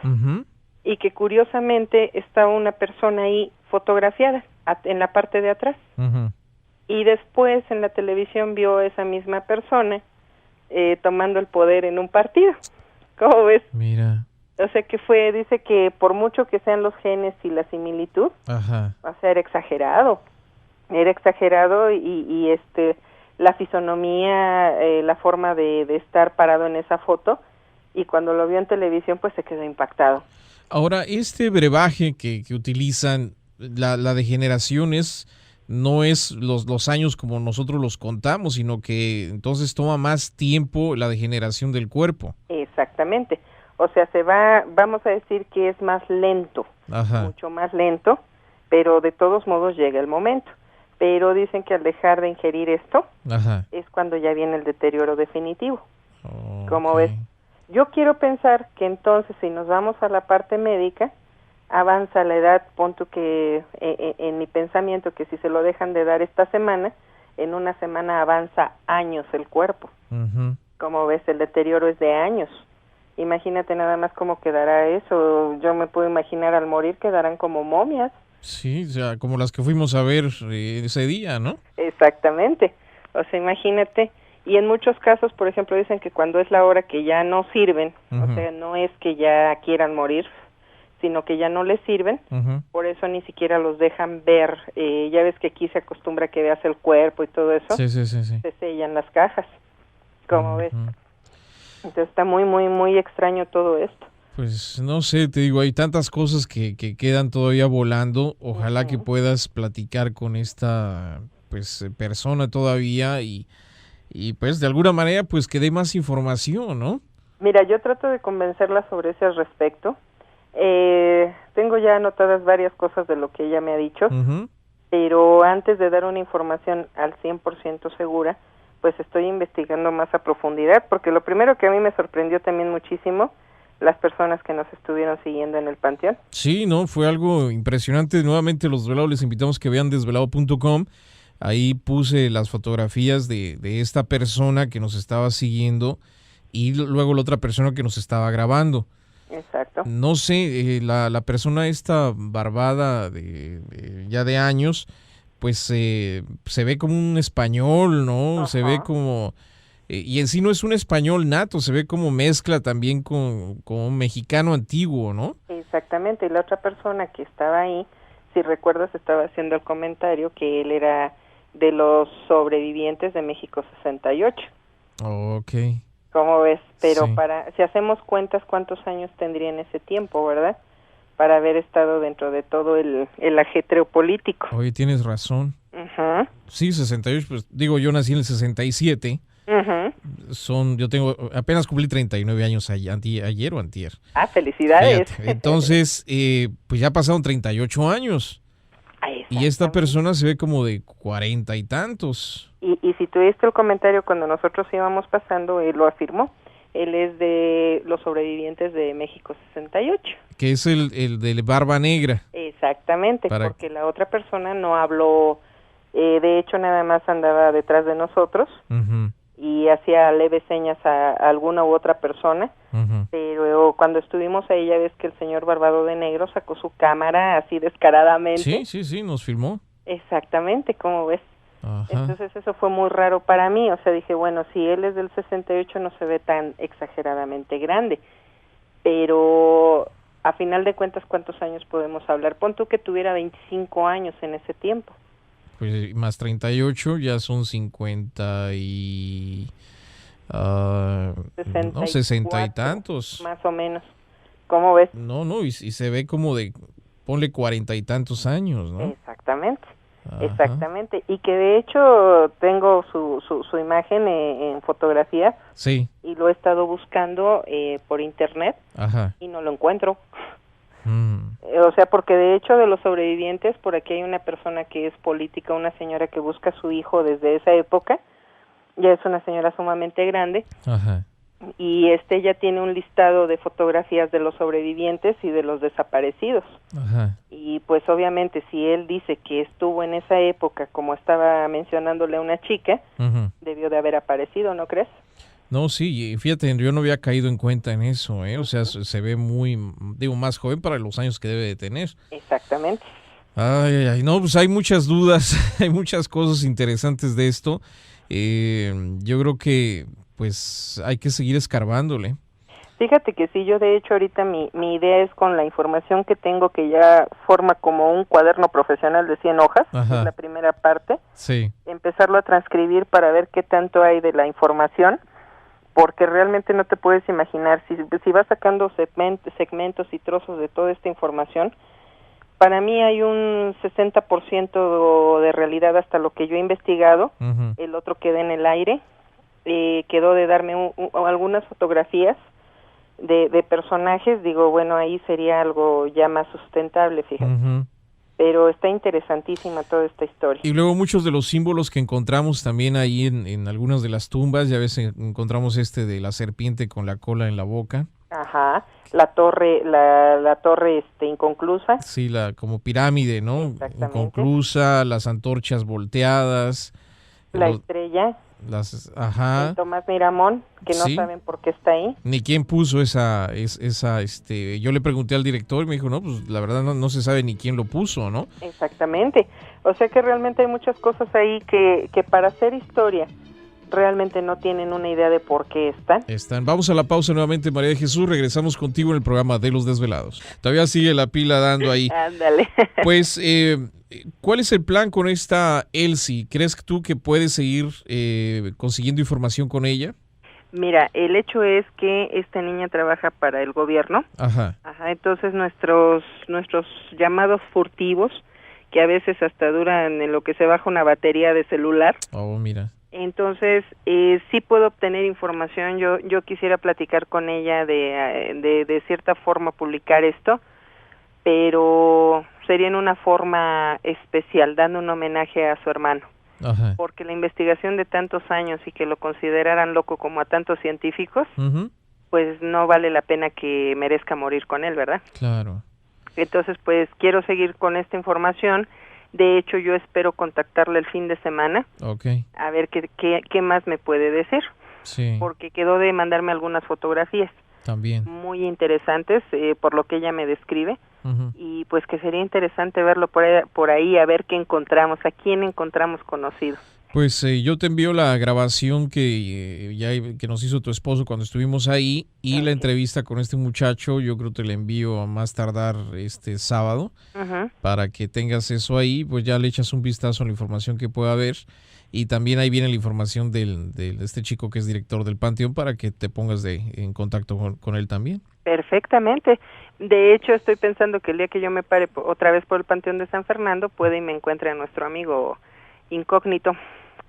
y que curiosamente estaba una persona ahí fotografiada en la parte de atrás. Y después en la televisión vio a esa misma persona tomando el poder en un partido. ¿Cómo ves? Mira. O sea que dice que por mucho que sean los genes y la similitud, o sea, era exagerado y la fisonomía, la forma de estar parado en esa foto, y cuando lo vio en televisión pues se quedó impactado. Ahora, este brebaje que utilizan, la degeneración no es los años como nosotros los contamos, sino que entonces toma más tiempo la degeneración del cuerpo. Exactamente. O sea, vamos a decir que es más lento, mucho más lento, pero de todos modos llega el momento. Pero dicen que al dejar de ingerir esto, es cuando ya viene el deterioro definitivo. ¿Cómo ves? Yo quiero pensar que entonces, si nos vamos a la parte médica, avanza la edad, pon tú que en mi pensamiento, que si se lo dejan de dar esta semana, en una semana avanza años el cuerpo. Como ves, el deterioro es de años. Imagínate nada más cómo quedará eso. Yo me puedo imaginar al morir quedarán como momias. Sí, o sea, como las que fuimos a ver ese día, ¿no? Exactamente. O sea, imagínate. Y en muchos casos, por ejemplo, dicen que cuando es la hora que ya no sirven, o sea, no es que ya quieran morir, sino que ya no les sirven, por eso ni siquiera los dejan ver. Ya ves que aquí se acostumbra que veas el cuerpo y todo eso. Sí. Se sellan las cajas, como ves. Entonces está muy, muy, muy extraño todo esto. Pues no sé, te digo, hay tantas cosas que quedan todavía volando. Ojalá que puedas platicar con esta persona todavía y pues de alguna manera pues que dé más información, ¿no? Mira, yo trato de convencerla sobre ese respecto. Tengo ya anotadas varias cosas de lo que ella me ha dicho, Ujú. pero antes de dar una información al 100% segura, pues estoy investigando más a profundidad, porque lo primero que a mí me sorprendió también muchísimo, las personas que nos estuvieron siguiendo en el panteón. Sí, no, fue algo impresionante. Nuevamente los desvelados les invitamos que vean desvelado.com. Ahí puse las fotografías de esta persona que nos estaba siguiendo y luego la otra persona que nos estaba grabando. Exacto. No sé, la persona esta barbada ya de años, pues se ve como un español, ¿no? Ajá. Se ve como... y en sí no es un español nato, se ve como mezcla también con un mexicano antiguo, ¿no? Exactamente, y la otra persona que estaba ahí, si recuerdas, estaba haciendo el comentario que él era de los sobrevivientes de México 68. Ok. ¿Cómo ves? Pero Sí. si hacemos cuentas, ¿cuántos años tendría en ese tiempo, verdad? Para haber estado dentro de todo el ajetreo político. Oye, tienes razón. Ajá. Sí, 68, pues digo, yo nací en el 67. Ajá. Yo apenas cumplí 39 años ayer o antier. Ah, felicidades. Fíjate. Entonces, pues ya pasaron 38 años. Y esta persona se ve como de 40 y tantos. Y si tuviste el comentario cuando nosotros íbamos pasando, él lo afirmó. Él es de los sobrevivientes de México 68. Que es el de barba negra. Exactamente, porque la otra persona no habló, de hecho nada más andaba detrás de nosotros. Uh-huh. Y hacía leves señas a alguna u otra persona, uh-huh. Pero cuando estuvimos ahí ya ves que el señor barbado de negro sacó su cámara así descaradamente. Sí, nos filmó. Exactamente, ¿cómo ves? Ajá. Entonces eso fue muy raro para mí, o sea, dije, bueno, si él es del 68 no se ve tan exageradamente grande, pero a final de cuentas, ¿cuántos años podemos hablar? Pon tú que tuviera 25 años en ese tiempo. Pues más 38 ya son 50 y... no, 60 y tantos. Más o menos. ¿Cómo ves? No, y se ve como de, ponle 40 y tantos años, ¿no? Exactamente. Ajá. Exactamente, y que de hecho tengo su imagen en fotografía. Sí. Y lo he estado buscando por internet. Ajá. Y no lo encuentro. O sea, porque de hecho de los sobrevivientes, por aquí hay una persona que es política, una señora que busca a su hijo desde esa época, ya es una señora sumamente grande. Ajá. Y ya tiene un listado de fotografías de los sobrevivientes y de los desaparecidos. Ajá. Y pues obviamente si él dice que estuvo en esa época, como estaba mencionándole a una chica, uh-huh. debió de haber aparecido, ¿no crees? No, sí, fíjate, yo no había caído en cuenta en eso, ¿eh? O sea, se ve muy, más joven para los años que debe de tener. Exactamente. Ay, no, pues hay muchas dudas, hay muchas cosas interesantes de esto. Yo creo que, pues, hay que seguir escarbándole. Fíjate que sí, yo de hecho ahorita mi idea es con la información que tengo, que ya forma como un cuaderno profesional de 100 hojas, que es la primera parte, sí. Empezarlo a transcribir para ver qué tanto hay de la información, porque realmente no te puedes imaginar, si vas sacando segmentos y trozos de toda esta información, para mí hay un 60% de realidad hasta lo que yo he investigado, uh-huh. El otro queda en el aire, quedó de darme algunas fotografías de personajes, digo, bueno, ahí sería algo ya más sustentable, fíjate. Uh-huh. Pero está interesantísima toda esta historia. Y luego muchos de los símbolos que encontramos también ahí en algunas de las tumbas, ya ves, encontramos de la serpiente con la cola en la boca. Ajá, la torre inconclusa. Sí, como pirámide, ¿no? Exactamente. Inconclusa, las antorchas volteadas. La estrella. Ajá. El Tomás Miramón, que no saben por qué está ahí. Ni quién puso esa, yo le pregunté al director y me dijo, no, pues la verdad no se sabe ni quién lo puso, ¿no? Exactamente. O sea que realmente hay muchas cosas ahí que para hacer historia realmente no tienen una idea de por qué están. Vamos a la pausa nuevamente, María de Jesús. Regresamos contigo en el programa de Los Desvelados. Todavía sigue la pila dando ahí. Ándale. Pues, ¿cuál es el plan con esta Elsie? ¿Crees tú que puedes seguir consiguiendo información con ella? Mira, el hecho es que esta niña trabaja para el gobierno. Ajá. Entonces nuestros llamados furtivos, que a veces hasta duran en lo que se baja una batería de celular. Oh, mira. Entonces, sí puedo obtener información. Yo quisiera platicar con ella de cierta forma publicar esto, pero sería en una forma especial, dando un homenaje a su hermano. Ajá. Porque la investigación de tantos años y que lo consideraran loco como a tantos científicos, Ujú. pues no vale la pena que merezca morir con él, ¿verdad? Claro. Entonces, pues quiero seguir con esta información. De hecho, yo espero contactarle el fin de semana Ok. a ver qué más me puede decir, Sí. porque quedó de mandarme algunas fotografías También. muy interesantes por lo que ella me describe, Ujú. y pues que sería interesante verlo por ahí a ver qué encontramos, a quién encontramos conocido. Pues yo te envío la grabación que nos hizo tu esposo cuando estuvimos ahí y la Ok. entrevista con este muchacho. Yo creo que te la envío a más tardar este sábado Ujú. para que tengas eso ahí. Pues ya le echas un vistazo a la información que pueda haber y también ahí viene la información de este chico que es director del Panteón para que te pongas en contacto con él también. Perfectamente. De hecho, estoy pensando que el día que yo me pare otra vez por el Panteón de San Fernando, puede y me encuentre a nuestro amigo incógnito.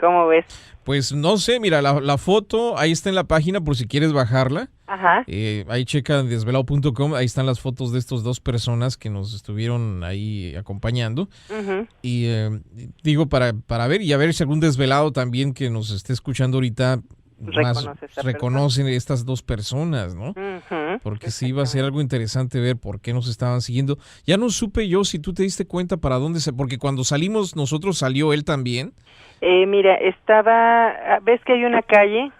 ¿Cómo ves? Pues no sé, mira, la foto ahí está en la página por si quieres bajarla. Ajá. Ahí checa en desvelado.com, ahí están las fotos de estos dos personas que nos estuvieron ahí acompañando. Ujú. Y digo, para ver y a ver si algún desvelado también que nos esté escuchando ahorita más Reconoce esa reconocen estas dos personas, ¿no? Ujú. Porque sí va a ser algo interesante ver por qué nos estaban siguiendo. Ya no supe yo si tú te diste cuenta para dónde porque cuando salimos nosotros salió él también. Mira, ves que hay una calle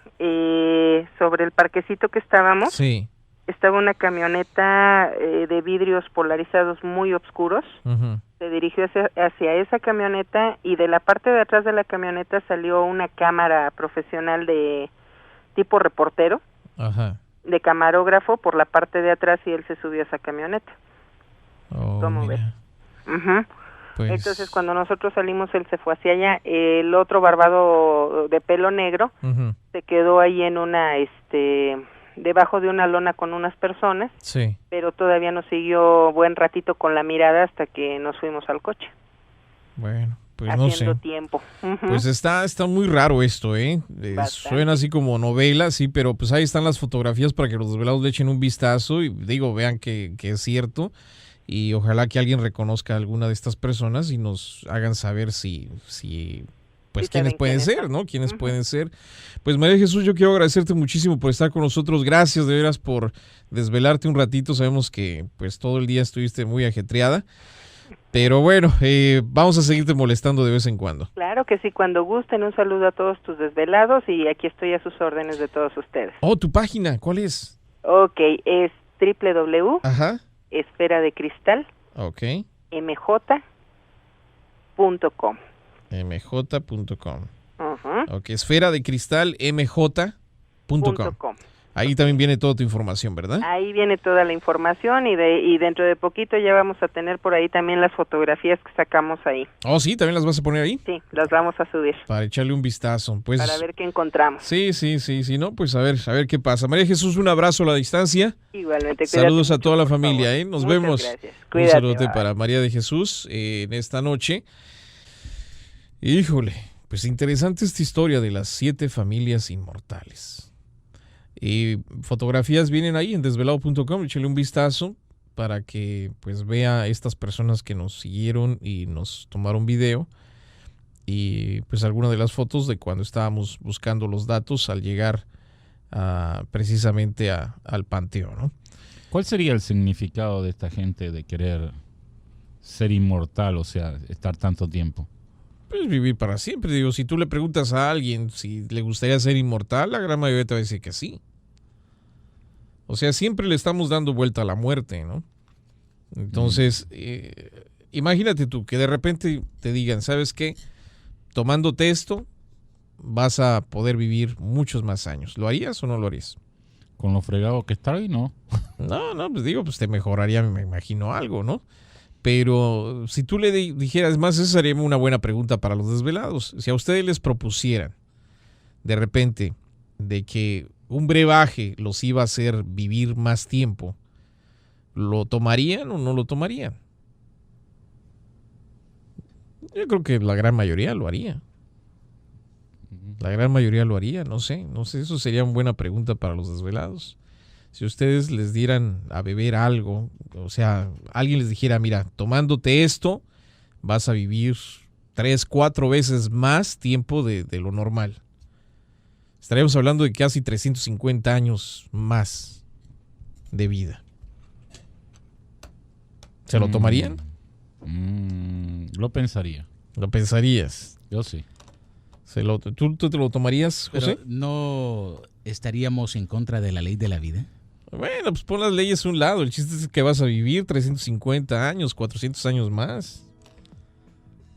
sobre el parquecito que estábamos. Sí. Estaba una camioneta de vidrios polarizados muy oscuros. Ujú. Se dirigió hacia esa camioneta y de la parte de atrás de la camioneta salió una cámara profesional de tipo reportero, Ajá. de camarógrafo por la parte de atrás, y él se subió a esa camioneta. Oh, ¿Cómo mira. Ujú. Pues, Entonces, cuando nosotros salimos, él se fue hacia allá. El otro barbado de pelo negro ujú. se quedó ahí en debajo de una lona con unas personas, Sí. pero todavía nos siguió buen ratito con la mirada hasta que nos fuimos al coche, Bueno, pues no sé. haciendo tiempo. Ujú. Pues está muy raro esto, ¿eh? Bastante. Suena así como novela, sí, pero pues ahí están las fotografías para que los desvelados le echen un vistazo y digo, vean que es cierto y ojalá que alguien reconozca a alguna de estas personas y nos hagan saber si pues Sí quiénes saben pueden quiénes ser, son. ¿no? Quiénes Ujú. pueden ser. Pues María Jesús, yo quiero agradecerte muchísimo por estar con nosotros. Gracias de veras por desvelarte un ratito. Sabemos que pues todo el día estuviste muy ajetreada. Pero bueno, vamos a seguirte molestando de vez en cuando. Claro que sí, cuando gusten. Un saludo a todos tus desvelados y aquí estoy a sus órdenes de todos ustedes. Oh, tu página, ¿cuál es? Ok, es www.esferadecristal.com. Ajá. Ok. mj.com. Ujú. Ok, esfera de cristal mj.com. .com. Ahí también viene toda tu información, ¿verdad? Ahí viene toda la información y dentro de poquito ya vamos a tener por ahí también las fotografías que sacamos ahí. Oh, sí, también las vas a poner ahí Sí, las vamos a subir para echarle un vistazo. Pues para ver qué encontramos. sí, no, pues a ver qué pasa. María Jesús, un abrazo a la distancia. Igualmente, cuídate Saludos a mucho, toda la por familia, favor. Nos Muchas vemos. gracias. Un Cuídate, saludote bye. para María de Jesús en esta noche. Híjole, pues interesante esta historia de las 7 familias inmortales. Y fotografías vienen ahí en desvelado.com, échale un vistazo para que pues vea estas personas que nos siguieron y nos tomaron video y pues algunas de las fotos de cuando estábamos buscando los datos al llegar precisamente al panteón, ¿no? ¿Cuál sería el significado de esta gente de querer ser inmortal, o sea, estar tanto tiempo? Pues vivir para siempre. Digo, si tú le preguntas a alguien si le gustaría ser inmortal, la gran mayoría te va a decir que sí. O sea, siempre le estamos dando vuelta a la muerte, ¿no? Entonces, imagínate tú que de repente te digan, ¿sabes qué? Tomándote esto, vas a poder vivir muchos más años. ¿Lo harías o no lo harías? Con lo fregado que está ahí, ¿no? No, pues digo, pues te mejoraría, me imagino, algo, ¿no? Pero si tú le dijeras, más, esa sería una buena pregunta para los desvelados. Si a ustedes les propusieran, de repente, de que un brebaje los iba a hacer vivir más tiempo, ¿lo tomarían o no lo tomarían? Yo creo que la gran mayoría lo haría. La gran mayoría lo haría, no sé, eso sería una buena pregunta para los desvelados. Si ustedes les dieran a beber algo, o sea, alguien les dijera, mira, tomándote esto, vas a vivir 3, 4 veces más tiempo de lo normal. Estaríamos hablando de casi 350 años más de vida. ¿Se lo tomarían? Lo pensaría. ¿Lo pensarías? Yo sí. ¿Tú te lo tomarías, José? Pero ¿no estaríamos en contra de la ley de la vida? Bueno, pues pon las leyes a un lado. El chiste es que vas a vivir 350 años, 400 años más.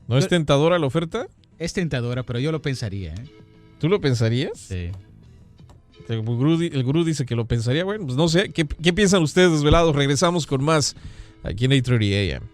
¿No es tentadora la oferta? Es tentadora, pero yo lo pensaría, ¿eh? ¿Tú lo pensarías? Sí. El gurú dice que lo pensaría. Bueno, pues no sé. ¿Qué piensan ustedes, desvelados? Regresamos con más aquí en 8:30 AM.